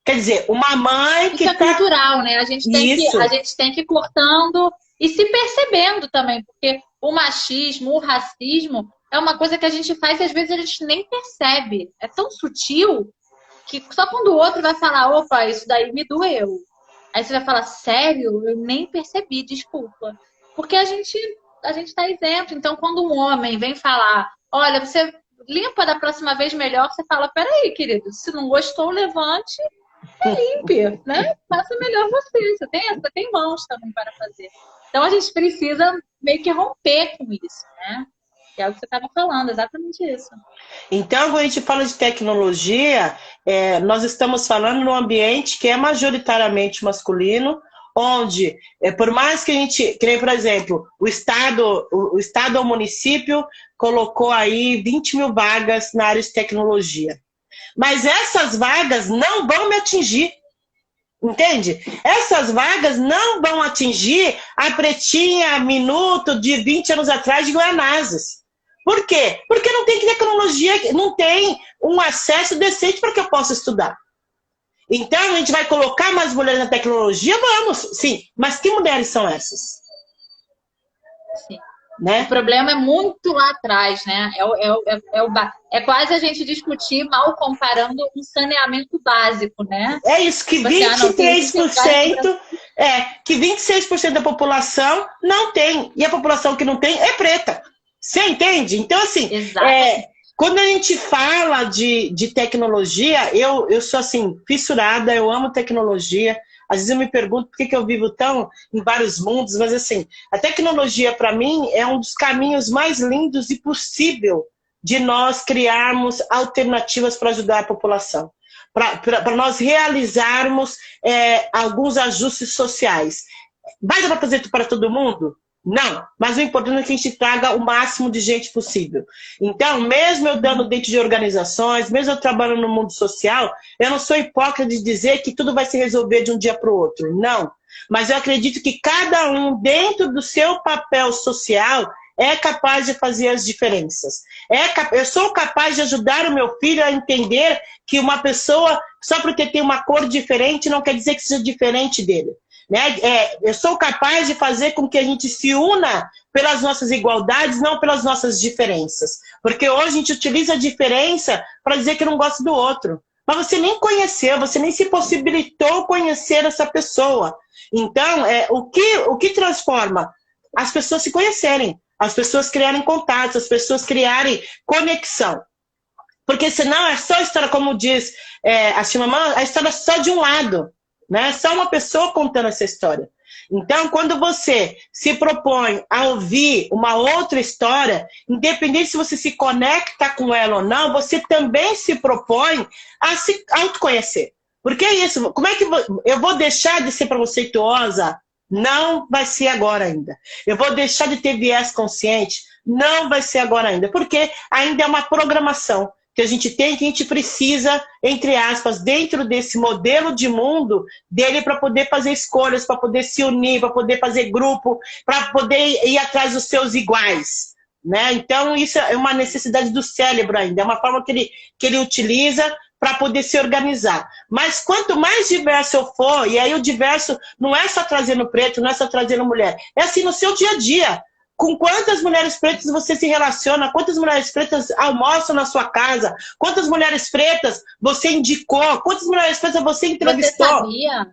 Quer dizer, uma mãe que isso é cultural, né? A gente tem que ir cortando e se percebendo também, porque o machismo, o racismo é uma coisa que a gente faz e às vezes a gente nem percebe. É tão sutil que só quando o outro vai falar, opa, isso daí me doeu. Aí você vai falar, sério? Eu nem percebi, desculpa. Porque a gente tá isento. Então, quando um homem vem falar, olha, você limpa da próxima vez melhor, você fala, peraí, querido, se não gostou, levante e limpe, né? Faça melhor você. Você tem mãos também para fazer. Então, a gente precisa meio que romper com isso, né? Que é o que você estava falando, exatamente isso. Então, quando a gente fala de tecnologia, nós estamos falando num ambiente que é majoritariamente masculino, onde, por mais que a gente, que nem, por exemplo, o Estado ou município colocou aí 20 mil vagas na área de tecnologia. Mas essas vagas não vão me atingir. Entende? Essas vagas não vão atingir a pretinha minuto de 20 anos atrás de Guianazes. Por quê? Porque não tem tecnologia, não tem um acesso decente para que eu possa estudar. Então, a gente vai colocar mais mulheres na tecnologia? Vamos, sim. Mas que mulheres são essas? Sim. Né? O problema é muito lá atrás, né? É quase a gente discutir, mal comparando, um saneamento básico, né? É isso, que 23%, que 26% da população não tem. E a população que não tem é preta. Você entende? Então, assim, quando a gente fala de tecnologia, eu sou, assim, fissurada, eu amo tecnologia. Às vezes eu me pergunto por que eu vivo tão em vários mundos, mas, assim, a tecnologia, para mim, é um dos caminhos mais lindos e possível de nós criarmos alternativas para ajudar a população, para nós realizarmos alguns ajustes sociais. Vai dar para fazer para todo mundo? Não, mas o importante é que a gente traga o máximo de gente possível. Então, mesmo eu dando dentro de organizações, mesmo eu trabalhando no mundo social, eu não sou hipócrita de dizer que tudo vai se resolver de um dia para o outro. Não, mas eu acredito que cada um, dentro do seu papel social, é capaz de fazer as diferenças. Eu sou capaz de ajudar o meu filho a entender que uma pessoa, só porque tem uma cor diferente, não quer dizer que seja diferente dele. Né? Eu sou capaz de fazer com que a gente se una pelas nossas igualdades, não pelas nossas diferenças. Porque hoje a gente utiliza a diferença para dizer que não gosta do outro. Mas você nem conheceu, você nem se possibilitou conhecer essa pessoa. Então, o que transforma? As pessoas se conhecerem, as pessoas criarem contatos, as pessoas criarem conexão. Porque senão é só história, como diz a Chimamanda, a história só de um lado. Né? Só uma pessoa contando essa história. Então, quando você se propõe a ouvir uma outra história, independente se você se conecta com ela ou não, você também se propõe a se autoconhecer. Porque é isso, como é que eu vou deixar de ser preconceituosa? Não vai ser agora ainda. Eu vou deixar de ter viés consciente? Não vai ser agora ainda, porque ainda é uma programação que a gente tem, que a gente precisa, entre aspas, dentro desse modelo de mundo dele, para poder fazer escolhas, para poder se unir, para poder fazer grupo, para poder ir atrás dos seus iguais. Né? Então, isso é uma necessidade do cérebro ainda, é uma forma que ele utiliza para poder se organizar. Mas quanto mais diverso eu for, e aí o diverso não é só trazendo preto, não é só trazendo mulher, é assim no seu dia a dia. com quantas mulheres pretas você se relaciona, quantas mulheres pretas almoçam na sua casa, quantas mulheres pretas você indicou, quantas mulheres pretas você Você entrevistou. sabia,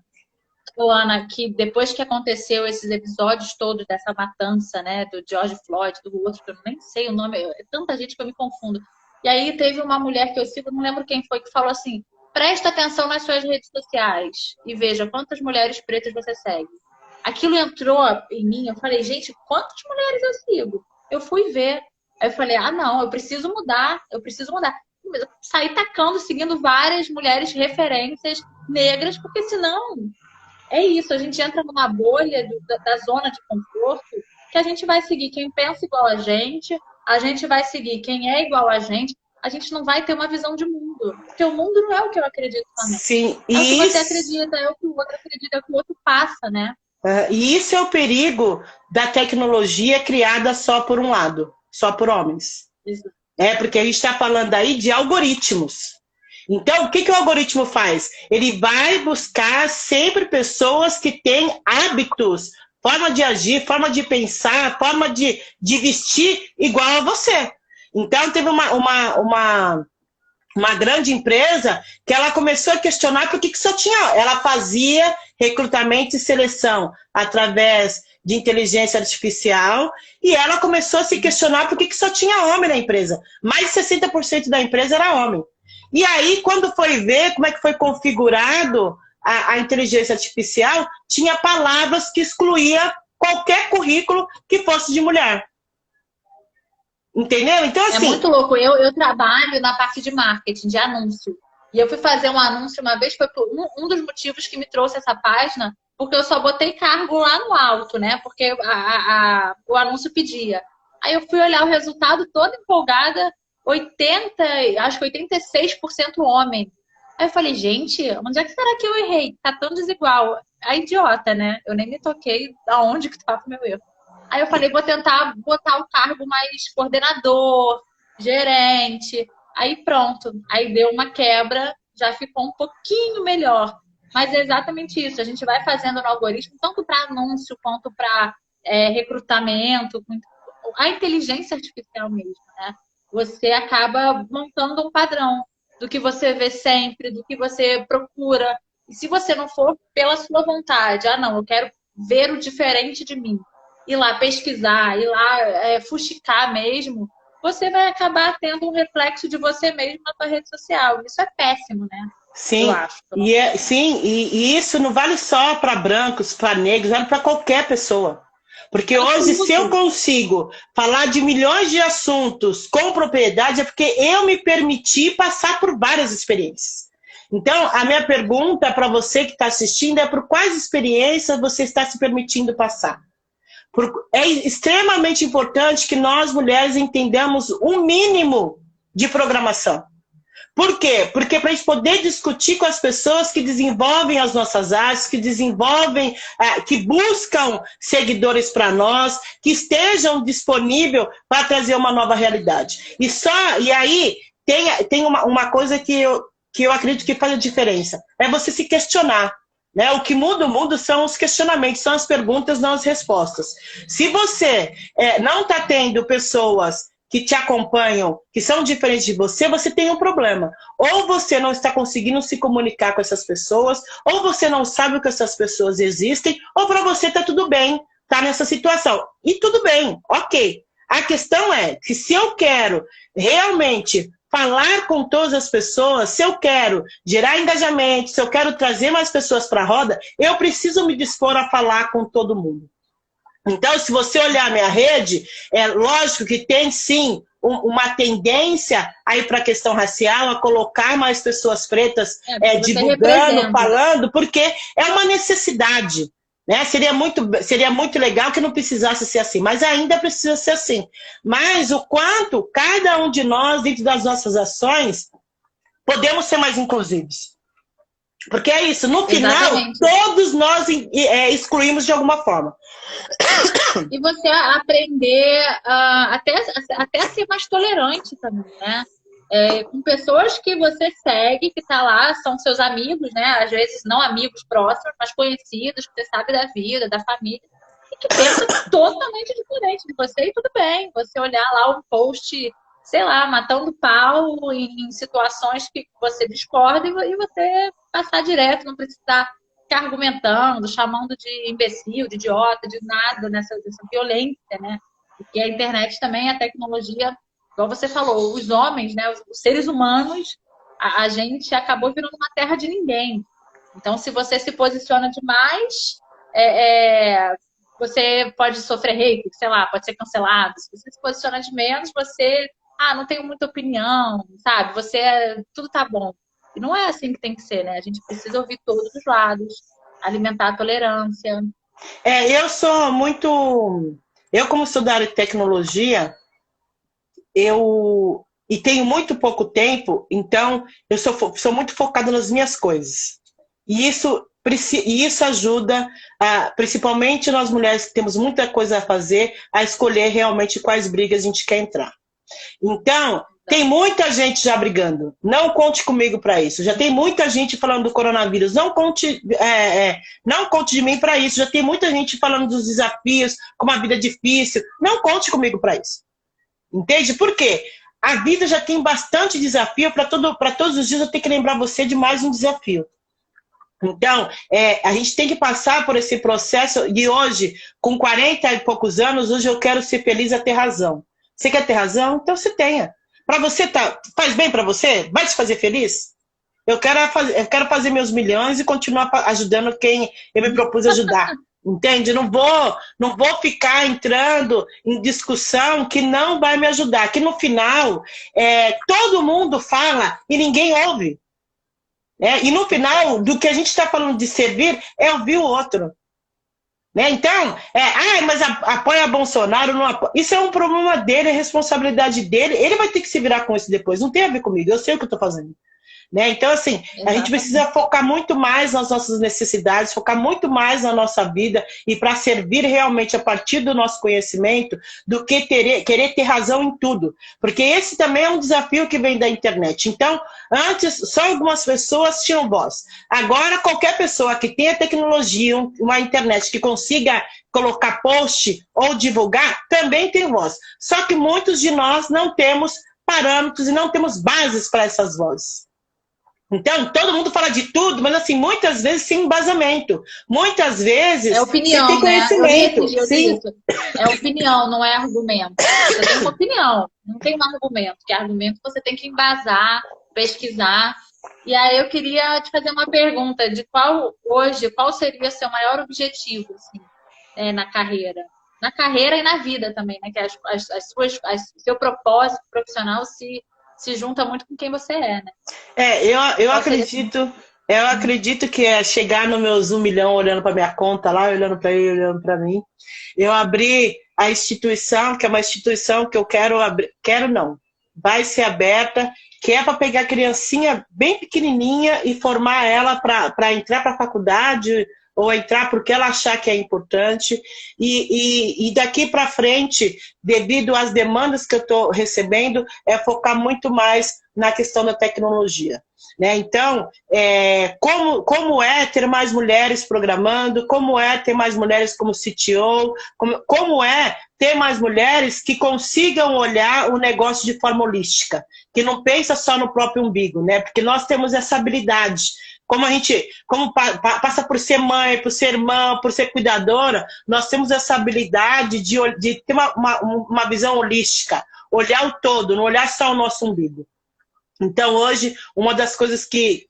Luana, que depois que aconteceu esses episódios todos dessa matança, né, do George Floyd, do outro, que eu nem sei o nome, é tanta gente que eu me confundo. E aí teve uma mulher que eu sigo, não lembro quem foi, que falou assim: presta atenção nas suas redes sociais e veja quantas mulheres pretas você segue. Aquilo entrou em mim, eu falei, gente, quantas mulheres eu sigo? Eu fui ver. Aí eu falei, ah, não, eu preciso mudar, eu preciso mudar. Eu saí tacando, seguindo várias mulheres referências negras, porque senão é isso, a gente entra numa bolha da zona de conforto que a gente vai seguir quem pensa igual a gente vai seguir quem é igual a gente não vai ter uma visão de mundo. Porque o mundo não é o que eu acredito também. Sim, É o que você acredita, é o que o outro acredita, é o que o outro passa, né? E isso é o perigo da tecnologia criada só por um lado, só por homens. Isso. É porque a gente está falando aí de algoritmos. Então, o que, que o algoritmo faz? Ele vai buscar sempre pessoas que têm hábitos, forma de agir, forma de pensar, forma de vestir igual a você. Então, teve uma grande empresa que ela começou a questionar por que só tinha... Ela fazia recrutamento e seleção através de inteligência artificial e ela começou a se questionar por que só tinha homem na empresa. Mais de 60% da empresa era homem. E aí, quando foi ver como é que foi configurado a inteligência artificial, tinha palavras que excluía qualquer currículo que fosse de mulher. Entendeu? Então, assim... É muito louco. Eu trabalho na parte de marketing, de anúncio. E eu fui fazer um anúncio uma vez, foi por um dos motivos que me trouxe essa página, porque eu só botei cargo lá no alto, né? Porque o anúncio pedia. Aí eu fui olhar o resultado toda empolgada, 80, acho que 86% homem. Aí eu falei, gente, onde é que será que eu errei? Tá tão desigual. A idiota, né? Eu nem me toquei aonde que tava o meu erro. Aí eu falei, vou tentar botar o cargo mais coordenador, gerente. Aí pronto. Aí deu uma quebra, já ficou um pouquinho melhor. Mas é exatamente isso. A gente vai fazendo no algoritmo, tanto para anúncio quanto para recrutamento, a inteligência artificial mesmo, né? Você acaba montando um padrão do que você vê sempre, do que você procura. E se você não for pela sua vontade, ah, não, eu quero ver o diferente de mim, ir lá pesquisar, ir lá fuxicar mesmo, você vai acabar tendo um reflexo de você mesmo na sua rede social. Isso é péssimo, né? Sim, Eu acho. e isso não vale só para brancos, para negros, vale para qualquer pessoa. Porque hoje, se eu consigo falar de milhões de assuntos com propriedade, é porque eu me permiti passar por várias experiências. Então, a minha pergunta para você que está assistindo é por quais experiências você está se permitindo passar? É extremamente importante que nós, mulheres, entendamos um mínimo de programação. Por quê? Porque para a gente poder discutir com as pessoas que desenvolvem as nossas artes, que desenvolvem, que buscam seguidores para nós, que estejam disponíveis para trazer uma nova realidade. E aí tem uma coisa que eu acredito que faz a diferença. É você se questionar. Né? O que muda o mundo são os questionamentos, são as perguntas, não as respostas. Se você não está tendo pessoas que te acompanham, que são diferentes de você, você tem um problema. Ou você não está conseguindo se comunicar com essas pessoas, ou você não sabe que essas pessoas existem, ou para você está tudo bem, está nessa situação. E tudo bem, ok. A questão é que se eu quero realmente falar com todas as pessoas, se eu quero gerar engajamento, se eu quero trazer mais pessoas para a roda, eu preciso me dispor a falar com todo mundo. Então, se você olhar a minha rede, é lógico que tem sim uma tendência aí para a questão racial, a colocar mais pessoas pretas divulgando, falando, porque é uma necessidade. Né? Seria muito legal que não precisasse ser assim, mas ainda precisa ser assim. Mas o quanto cada um de nós, dentro das nossas ações, podemos ser mais inclusivos. Porque é isso, no final, exatamente, todos nós excluímos de alguma forma. E você aprender até a ser mais tolerante também, né? Com pessoas que você segue, que tá lá, são seus amigos, né? Às vezes não amigos próximos, mas conhecidos, que você sabe da vida, da família. que pensa totalmente diferente de você, e tudo bem. Você olhar lá um post, sei lá, matando pau em situações que você discorda e você passar direto, não precisar ficar argumentando, chamando de imbecil, de idiota, de nada dessa violência, né? Porque a internet também, a tecnologia, igual você falou, os homens, né, os seres humanos, a gente acabou virando uma terra de ninguém. Então, se você se posiciona demais, você pode sofrer hate, sei lá, pode ser cancelado. Se você se posiciona de menos, você, não tenho muita opinião, sabe? Tudo tá bom. E não é assim que tem que ser, né? A gente precisa ouvir todos os lados, alimentar a tolerância. Eu sou muito. Eu, como sou da área de tecnologia, e tenho muito pouco tempo, então eu sou muito focada nas minhas coisas. E isso ajuda, principalmente nós mulheres que temos muita coisa a fazer, a escolher realmente quais brigas a gente quer entrar. Então, tem muita gente já brigando. Não conte comigo para isso. Já tem muita gente falando do coronavírus. Não conte de mim para isso. Já tem muita gente falando dos desafios, como a vida é difícil. Não conte comigo para isso. Entende? Por quê? A vida já tem bastante desafio. Para todos os dias eu tenho que lembrar você de mais um desafio. Então, a gente tem que passar por esse processo. E hoje, com 40 e poucos anos, hoje eu quero ser feliz a ter razão. Você quer ter razão? Então você tenha. Para você, faz bem para você? Vai te fazer feliz? Eu quero fazer meus milhões e continuar ajudando quem eu me propus ajudar. Entende? Não vou ficar entrando em discussão que não vai me ajudar. Que no final, todo mundo fala e ninguém ouve. E no final, do que a gente está falando de servir, é ouvir o outro. Então, mas apoia Bolsonaro, não apoia. Isso é um problema dele, é responsabilidade dele. Ele vai ter que se virar com isso depois. Não tem a ver comigo, eu sei o que eu estou fazendo. Então, assim, exatamente. A gente precisa focar muito mais nas nossas necessidades, focar muito mais na nossa vida e para servir realmente a partir do nosso conhecimento do que querer ter razão em tudo. Porque esse também é um desafio que vem da internet. Então, antes, só algumas pessoas tinham voz. Agora, qualquer pessoa que tenha tecnologia, uma internet que consiga colocar post ou divulgar, também tem voz. Só que muitos de nós não temos parâmetros e não temos bases para essas vozes. Então, todo mundo fala de tudo, mas assim, muitas vezes sem embasamento. Muitas vezes opinião, você tem conhecimento. Né? Sim. É opinião, não é argumento. Você tem uma opinião, não tem um argumento. Que argumento você tem que embasar, pesquisar. E aí eu queria te fazer uma pergunta de qual seria seu maior objetivo assim, na carreira? Na carreira e na vida também, né? Que seu propósito profissional se junta muito com quem você é, né? Eu acredito que é chegar nos meus 1 milhão olhando para minha conta lá, olhando para ele, olhando para mim. Eu abri a instituição, que é uma instituição que eu vai ser aberta, que é para pegar a criancinha bem pequenininha e formar ela para entrar para a faculdade ou entrar porque ela achar que é importante, e daqui para frente, devido às demandas que eu estou recebendo, focar muito mais na questão da tecnologia. Então, como é ter mais mulheres programando, como é ter mais mulheres como CTO, como é ter mais mulheres que consigam olhar o negócio de forma holística, que não pensa só no próprio umbigo, porque nós temos essa habilidade. Como passa por ser mãe, por ser irmã, por ser cuidadora, nós temos essa habilidade de ter uma visão holística, olhar o todo, não olhar só o nosso umbigo. Então, hoje, uma das coisas que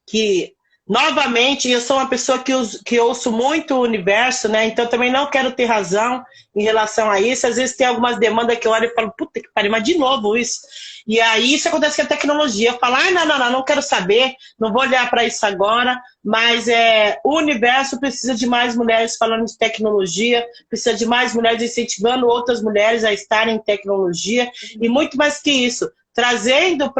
novamente, eu sou uma pessoa que ouço muito o universo, então também não quero ter razão em relação a isso. Às vezes tem algumas demandas que eu olho e falo, puta que pariu, mas de novo isso. E aí isso acontece com a tecnologia. Eu falo, não quero saber, não vou olhar para isso agora, mas o universo precisa de mais mulheres falando de tecnologia, precisa de mais mulheres incentivando outras mulheres a estarem em tecnologia, e muito mais que isso, trazendo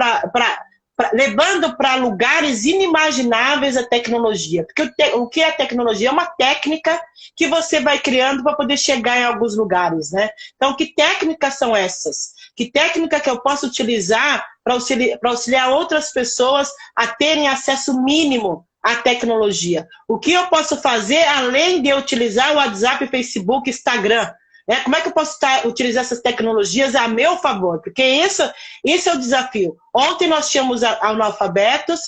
levando para lugares inimagináveis a tecnologia. Porque o que é tecnologia? É uma técnica que você vai criando para poder chegar em alguns lugares, Então, que técnicas são essas? Que técnica que eu posso utilizar para auxiliar outras pessoas a terem acesso mínimo a tecnologia? O que eu posso fazer além de utilizar o WhatsApp, Facebook, Instagram? Como é que eu posso utilizar essas tecnologias a meu favor? Porque esse é o desafio. Ontem nós tínhamos analfabetos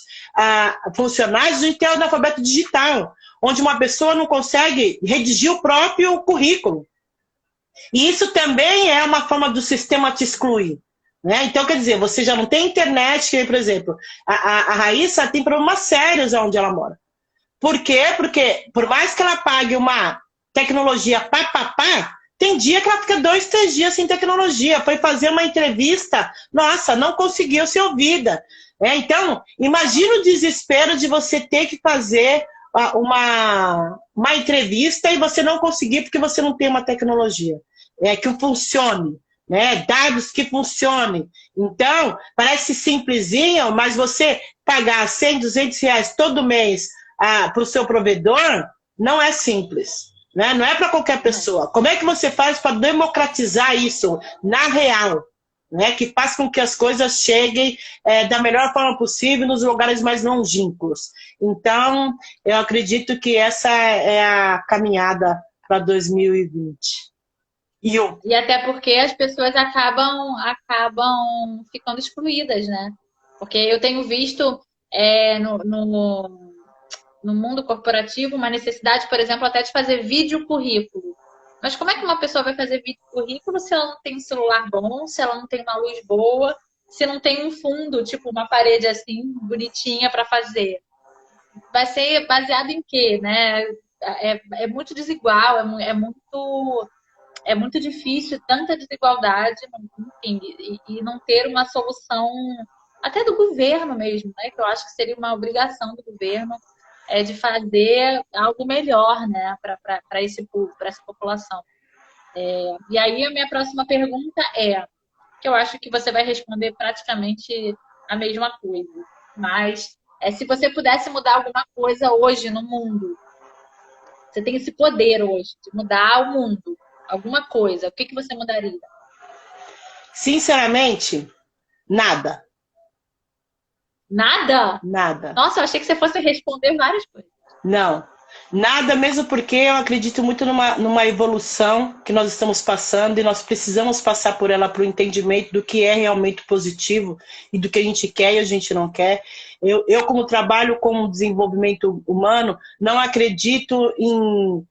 funcionais e tem o analfabeto digital, onde uma pessoa não consegue redigir o próprio currículo. E isso também é uma forma do sistema te excluir. Né? Então, quer dizer, você já não tem internet, que, por exemplo, a Raíssa tem problemas sérios onde ela mora. Por quê? Porque por mais que ela pague uma tecnologia tem dia que ela fica 2, 3 dias sem tecnologia. Foi fazer uma entrevista, nossa, não conseguiu ser ouvida. Então, imagina o desespero de você ter que fazer uma entrevista e você não conseguir porque você não tem uma tecnologia que funcione. Né? Dados que funcionem. Então, parece simplesinho, mas você pagar 100, 200 reais todo mês para o seu provedor, não é simples. Né? Não é para qualquer pessoa. Como é que você faz para democratizar isso na real? Né? Que faz com que as coisas cheguem da melhor forma possível nos lugares mais longínquos. Então, eu acredito que essa é a caminhada para 2020. E até porque as pessoas acabam ficando excluídas, né? Porque eu tenho visto no mundo corporativo uma necessidade, por exemplo, até de fazer vídeo currículo. Mas como é que uma pessoa vai fazer vídeo currículo se ela não tem um celular bom, se ela não tem uma luz boa, se não tem um fundo, tipo uma parede assim, bonitinha para fazer? Vai ser baseado em quê, né? É muito desigual, é muito difícil, tanta desigualdade, enfim, e não ter uma solução, até do governo mesmo, né? Que eu acho que seria uma obrigação do governo de fazer algo melhor, né? Para esse povo, para essa população. E aí a minha próxima pergunta que eu acho que você vai responder praticamente a mesma coisa, mas se você pudesse mudar alguma coisa hoje no mundo, você tem esse poder hoje de mudar o mundo, alguma coisa, o que você mudaria? Sinceramente, nada. Nada? Nada. Nossa, eu achei que você fosse responder várias coisas. Não, nada mesmo porque eu acredito muito numa evolução que nós estamos passando e nós precisamos passar por ela para o entendimento do que é realmente positivo e do que a gente quer e a gente não quer. Eu como trabalho com o desenvolvimento humano, não acredito em...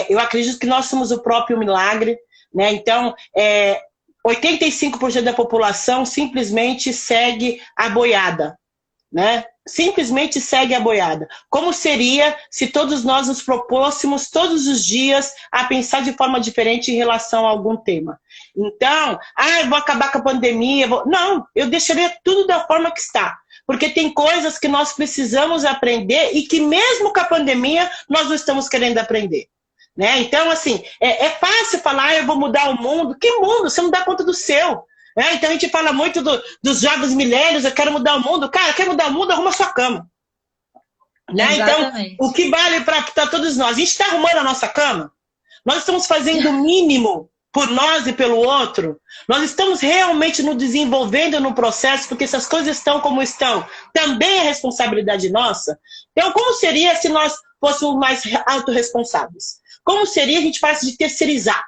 eu acredito que nós somos o próprio milagre, né? Então, 85% da população simplesmente segue a boiada, né? Simplesmente segue a boiada. Como seria se todos nós nos propôssemos todos os dias a pensar de forma diferente em relação a algum tema? Então, eu vou acabar com a pandemia. Não, eu deixaria tudo da forma que está. Porque tem coisas que nós precisamos aprender e que mesmo com a pandemia nós não estamos querendo aprender. Né? Então, assim, é fácil falar, eu vou mudar o mundo. Que mundo? Você não dá conta do seu. Então a gente fala muito dos jovens milênios, eu quero mudar o mundo. Cara, quer mudar o mundo? Arruma sua cama. Né? Então, o que vale para todos nós? A gente está arrumando a nossa cama? Nós estamos fazendo o mínimo por nós e pelo outro? Nós estamos realmente nos desenvolvendo no processo, porque se as coisas estão como estão, também é responsabilidade nossa? Então, como seria se nós fôssemos mais autorresponsáveis? Como seria a gente faz de terceirizar?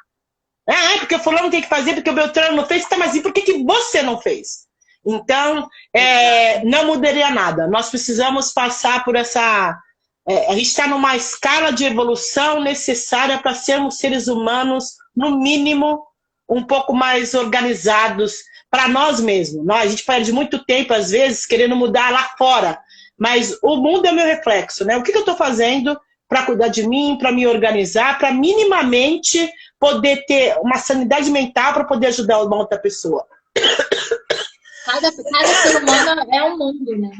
Porque o fulano tem que fazer, porque o Beltrano não fez, mas e por que você não fez? Então, não mudaria nada. Nós precisamos passar por essa... a gente está numa escala de evolução necessária para sermos seres humanos, no mínimo, um pouco mais organizados para nós mesmos. A gente perde muito tempo, às vezes, querendo mudar lá fora. Mas o mundo é o meu reflexo, né? O que eu estou fazendo para cuidar de mim, para me organizar, para minimamente poder ter uma sanidade mental para poder ajudar uma outra pessoa. Cada ser humano é um mundo, né?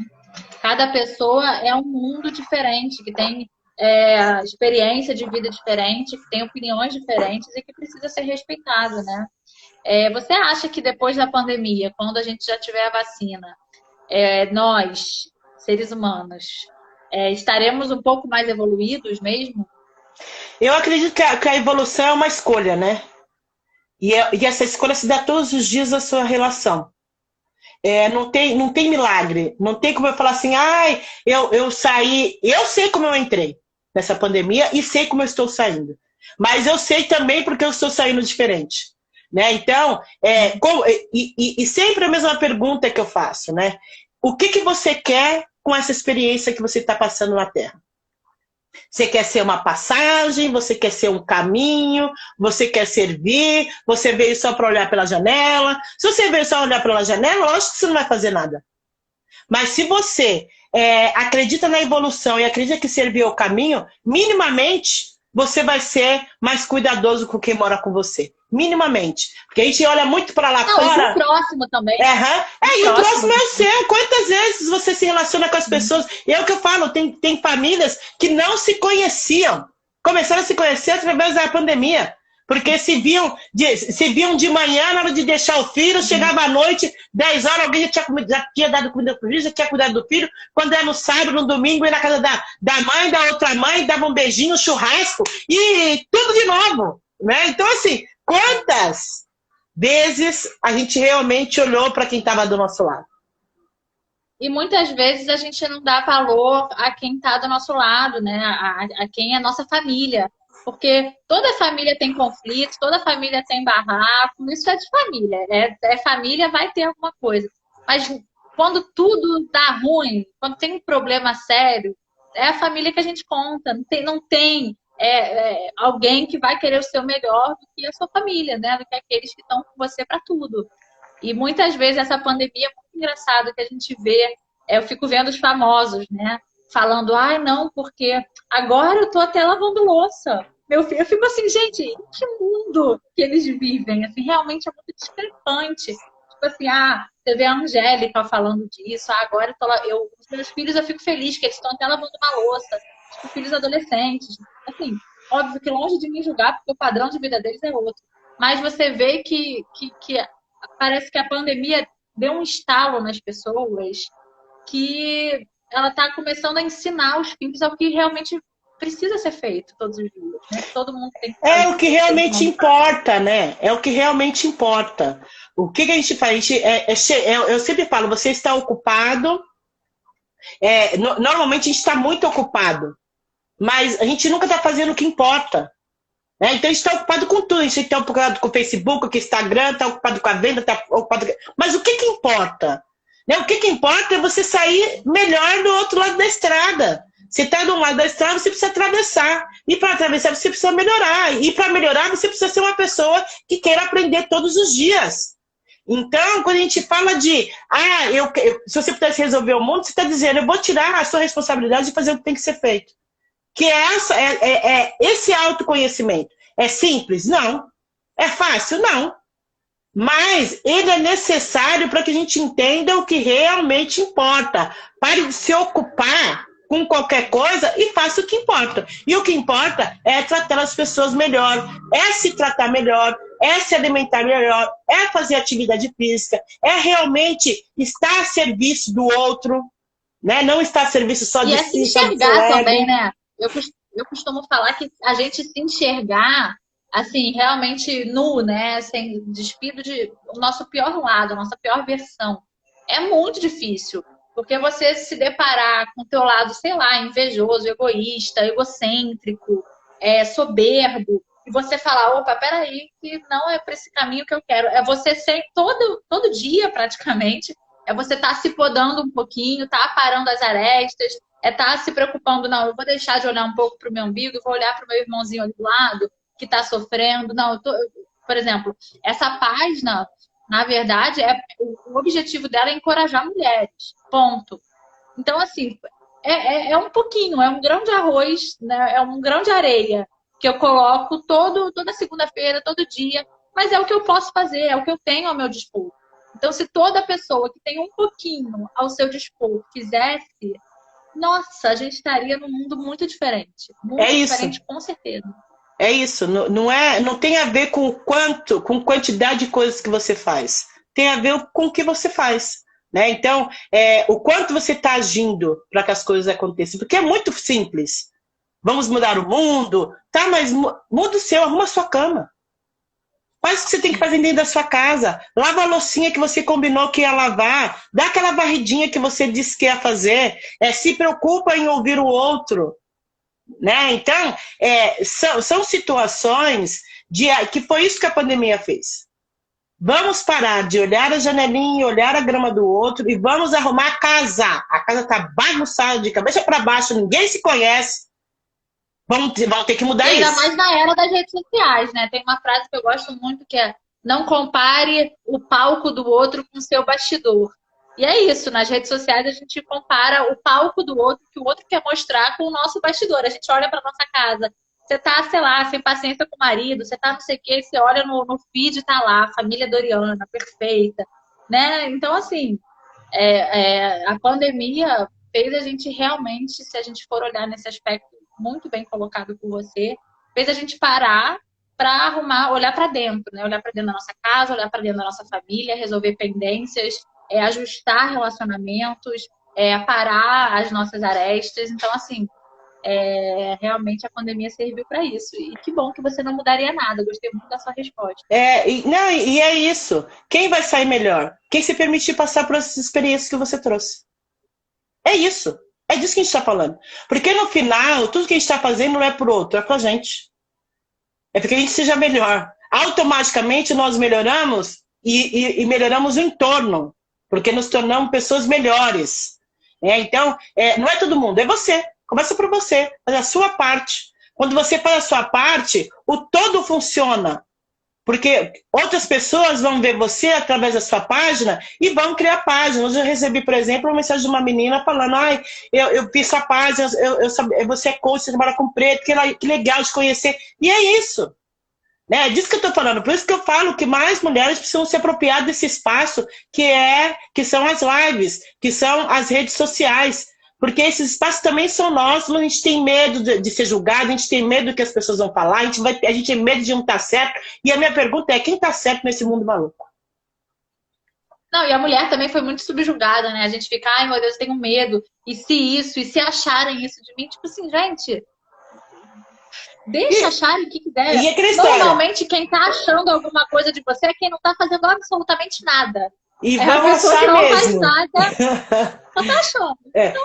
Cada pessoa é um mundo diferente, que tem experiência de vida diferente, que tem opiniões diferentes e que precisa ser respeitado, né? Você acha que depois da pandemia, quando a gente já tiver a vacina, nós, seres humanos, estaremos um pouco mais evoluídos mesmo? Eu acredito que a evolução é uma escolha, né? E essa escolha se dá todos os dias na sua relação. não tem milagre. Não tem como eu falar assim, ai, eu saí. Eu sei como eu entrei nessa pandemia e sei como eu estou saindo. Mas eu sei também porque eu estou saindo diferente. Né? Então, e sempre a mesma pergunta que eu faço, né? O que você quer com essa experiência que você está passando na Terra? Você quer ser uma passagem, você quer ser um caminho, você quer servir, você veio só para olhar pela janela. Se você veio só olhar pela janela, lógico que você não vai fazer nada. Mas se você acredita na evolução e acredita que servir é o caminho, minimamente você vai ser mais cuidadoso com quem mora com você. Minimamente. Porque a gente olha muito para lá fora. E pro próximo também. E o próximo é o seu. Quantas vezes você se relaciona com as pessoas? E é o que eu falo, tem famílias que não se conheciam. Começaram a se conhecer através da pandemia. Porque se viam de manhã, na hora de deixar o filho, chegava à noite, 10 horas, alguém já tinha dado comida pro filho, já tinha cuidado do filho. Quando era no sábado, no domingo, ia na casa da mãe, da outra mãe, dava um beijinho, um churrasco, e tudo de novo. Né? Então, assim, quantas vezes a gente realmente olhou para quem estava do nosso lado? E muitas vezes a gente não dá valor a quem está do nosso lado, né? A quem é nossa família. Porque toda família tem conflito, toda família tem barraco, isso é de família. Família, vai ter alguma coisa. Mas quando tudo dá ruim, quando tem um problema sério, é a família que a gente conta. Não tem alguém que vai querer o seu melhor do que a sua família, né? Do que aqueles que estão com você para tudo. E muitas vezes essa pandemia é muito engraçada que a gente vê. Eu fico vendo os famosos, né? Falando, ai, não, porque agora eu tô até lavando louça. Meu filho, eu fico assim, gente, em que mundo que eles vivem? Assim, realmente é muito discrepante. Tipo assim, você vê a Angélica falando disso, agora os meus filhos, eu fico feliz que eles estão até lavando uma louça. Tipo, filhos adolescentes. Assim, óbvio que longe de me julgar, porque o padrão de vida deles é outro. Mas você vê que parece que a pandemia deu um estalo nas pessoas que ela está começando a ensinar os filhos ao que realmente precisa ser feito todos os dias, né? Todo mundo tem que fazer. É o que realmente importa, né? É o que realmente importa. O que a gente faz? Eu sempre falo, você está ocupado. Normalmente a gente está muito ocupado, mas a gente nunca está fazendo o que importa. Né? Então a gente está ocupado com tudo. A gente está ocupado com o Facebook, com o Instagram, está ocupado com a venda, está ocupado. Mas o que importa? Né? O que importa é você sair melhor do outro lado da estrada. Você está do lado da estrada, você precisa atravessar. E para atravessar, você precisa melhorar. E para melhorar, você precisa ser uma pessoa que queira aprender todos os dias. Então, quando a gente fala de se você pudesse resolver o mundo, você está dizendo, eu vou tirar a sua responsabilidade de fazer o que tem que ser feito. Que esse autoconhecimento. É simples? Não. É fácil? Não. Mas ele é necessário para que a gente entenda o que realmente importa. Pare de se ocupar com qualquer coisa e faça o que importa. E o que importa é tratar as pessoas melhor, é se tratar melhor, é se alimentar melhor, é fazer atividade física, é realmente estar a serviço do outro, né? Não estar a serviço só de si. E se enxergar também, né? Eu costumo falar que a gente se enxergar assim, realmente nu, né? Sem despido de o nosso pior lado, a nossa pior versão. É muito difícil. Porque você se deparar com o teu lado, sei lá, invejoso, egoísta, egocêntrico, soberbo, e você falar, opa, peraí, que não é para esse caminho que eu quero. É você ser todo dia, praticamente, é você estar se podando um pouquinho, tá aparando as arestas, estar se preocupando, não, eu vou deixar de olhar um pouco para o meu umbigo, vou olhar para o meu irmãozinho ali do lado, que está sofrendo. Não, por exemplo, essa página, na verdade, o objetivo dela é encorajar mulheres. Ponto. Então, assim, é um pouquinho, é um grão de arroz, né? É um grão de areia que eu coloco toda segunda-feira, todo dia, mas é o que eu posso fazer, é o que eu tenho ao meu dispor. Então, se toda pessoa que tem um pouquinho ao seu dispor fizesse, nossa, a gente estaria num mundo muito diferente. Muito diferente, com certeza. É isso, não tem a ver com quantidade de coisas que você faz. Tem a ver com o que você faz. Né? Então, o quanto você está agindo para que as coisas aconteçam. Porque é muito simples. Vamos mudar o mundo? Tá, mas muda o seu, arruma a sua cama. Faz o que você tem que fazer dentro da sua casa. Lava a loucinha que você combinou que ia lavar. Dá aquela varridinha que você disse que ia fazer. Se preocupa em ouvir o outro. Né? Então, são situações que foi isso que a pandemia fez. Vamos parar de olhar a janelinha e olhar a grama do outro e vamos arrumar a casa. A casa está bagunçada de cabeça para baixo, ninguém se conhece. Vamos ter que mudar ainda isso. Mais na era das redes sociais, né? Tem uma frase que eu gosto muito que é: não compare o palco do outro com o seu bastidor. E é isso, nas redes sociais a gente compara o palco do outro, que o outro quer mostrar, com o nosso bastidor. A gente olha para nossa casa, você tá, sei lá, sem paciência com o marido, você tá não sei o quê, você olha no feed, tá lá, família Doriana, perfeita, né? Então, assim, a pandemia fez a gente realmente, se a gente for olhar nesse aspecto muito bem colocado por você, fez a gente parar para arrumar, olhar para dentro, né? Olhar para dentro da nossa casa, olhar para dentro da nossa família, resolver pendências, ajustar relacionamentos, aparar as nossas arestas. Então, assim, realmente a pandemia serviu para isso. E que bom que você não mudaria nada. Gostei muito da sua resposta. E é isso. Quem vai sair melhor? Quem se permitir passar por essas experiências que você trouxe. É isso. É disso que a gente está falando. Porque no final, tudo que a gente está fazendo não é pro outro, é pra gente. É porque a gente seja melhor. Automaticamente nós melhoramos e melhoramos o entorno. Porque nos tornamos pessoas melhores. Então, não é todo mundo, é você. Começa por você, faz a sua parte. Quando você faz a sua parte, o todo funciona. Porque outras pessoas vão ver você através da sua página e vão criar página. Hoje eu recebi, por exemplo, uma mensagem de uma menina falando: eu fiz sua página, você é coach, você trabalha com preto, que legal de conhecer. E é isso. Né? É disso que eu estou falando. Por isso que eu falo que mais mulheres precisam se apropriar desse espaço que são as lives, que são as redes sociais. Porque esses espaços também são nossos, a gente tem medo de ser julgado, a gente tem medo do que as pessoas vão falar, a gente tem medo de não estar certo. E a minha pergunta é: quem está certo nesse mundo maluco? Não, e a mulher também foi muito subjugada, né? A gente fica, ai meu Deus, eu tenho medo. E se acharem isso de mim? Tipo assim, gente, deixa acharem o que quiser. Normalmente quem tá achando alguma coisa de você é quem não tá fazendo absolutamente nada. E vão achar mesmo. Não tá achando.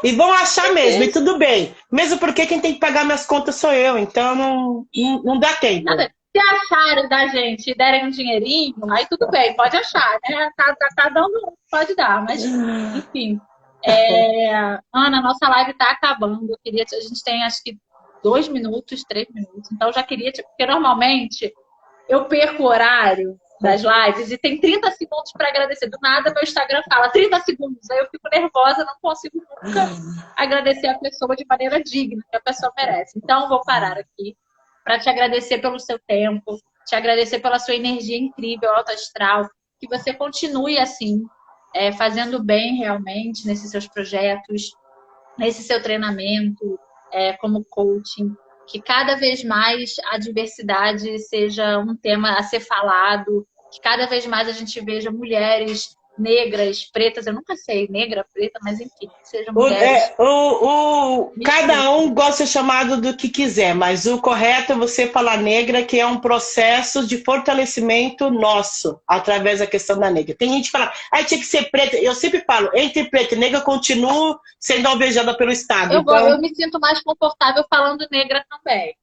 E vão achar mesmo, e tudo bem. Mesmo porque quem tem que pagar minhas contas sou eu, então não dá tempo. Nada. Se acharem da gente e derem um dinheirinho, aí tudo bem, pode achar, né? Tá dando, pode dar, mas enfim. Ana, nossa live tá acabando. A gente tem acho que 2 minutos, 3 minutos. Então já queria, porque normalmente eu perco o horário das lives e tem 30 segundos para agradecer. Do nada, meu Instagram fala 30 segundos. Aí eu fico nervosa, não consigo nunca agradecer a pessoa de maneira digna, que a pessoa merece. Então, vou parar aqui para te agradecer pelo seu tempo, te agradecer pela sua energia incrível, alto astral, que você continue assim, fazendo bem realmente nesses seus projetos, nesse seu treinamento como coaching, que cada vez mais a diversidade seja um tema a ser falado, que cada vez mais a gente veja mulheres negras, pretas, eu nunca sei, negra, preta, mas enfim, que sejam mulheres. Cada um gosta de ser chamado do que quiser, mas o correto é você falar negra, que é um processo de fortalecimento nosso, através da questão da negra. Tem gente que fala, tinha que ser preta. Eu sempre falo, entre preta e negra eu continuo sendo alvejada pelo Estado. Eu me sinto mais confortável falando negra também.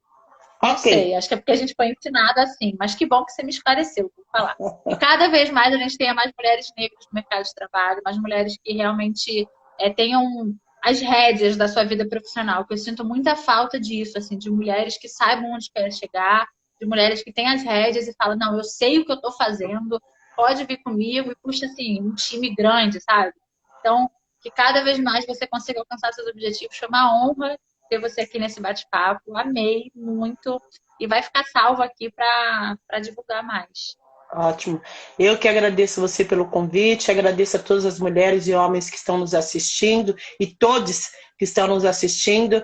Não sei, acho que é porque a gente foi ensinado assim, mas que bom que você me esclareceu, vou falar. E cada vez mais a gente tenha mais mulheres negras no mercado de trabalho, mais mulheres que realmente tenham as rédeas da sua vida profissional, que eu sinto muita falta disso, assim, de mulheres que saibam onde querem chegar, de mulheres que têm as rédeas e falam, não, eu sei o que eu estou fazendo, pode vir comigo e puxa, assim, um time grande, sabe? Então, que cada vez mais você consiga alcançar seus objetivos, foi uma honra ter você aqui nesse bate-papo, amei muito e vai ficar salvo aqui para divulgar mais. Ótimo. Eu que agradeço você pelo convite, agradeço a todas as mulheres e homens que estão nos assistindo e todos que estão nos assistindo.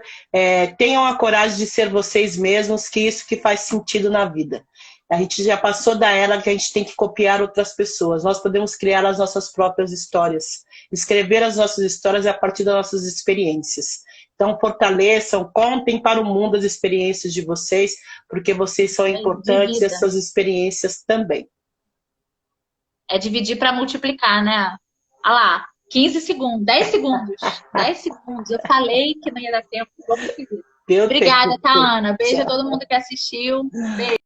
Tenham a coragem de ser vocês mesmos, que isso que faz sentido na vida. A gente já passou da era que a gente tem que copiar outras pessoas. Nós podemos criar as nossas próprias histórias. Escrever as nossas histórias a partir das nossas experiências. Então, fortaleçam, contem para o mundo as experiências de vocês, porque vocês são De importantes e vida. essas experiências também. É dividir para multiplicar, né? Olha lá, 15 segundos, 10 segundos. 10 segundos. Eu falei que não ia dar tempo. Vamos seguir. Deu Obrigada, tá, tempo. Ana? Beijo a Tchau. todo mundo que assistiu. Beijo.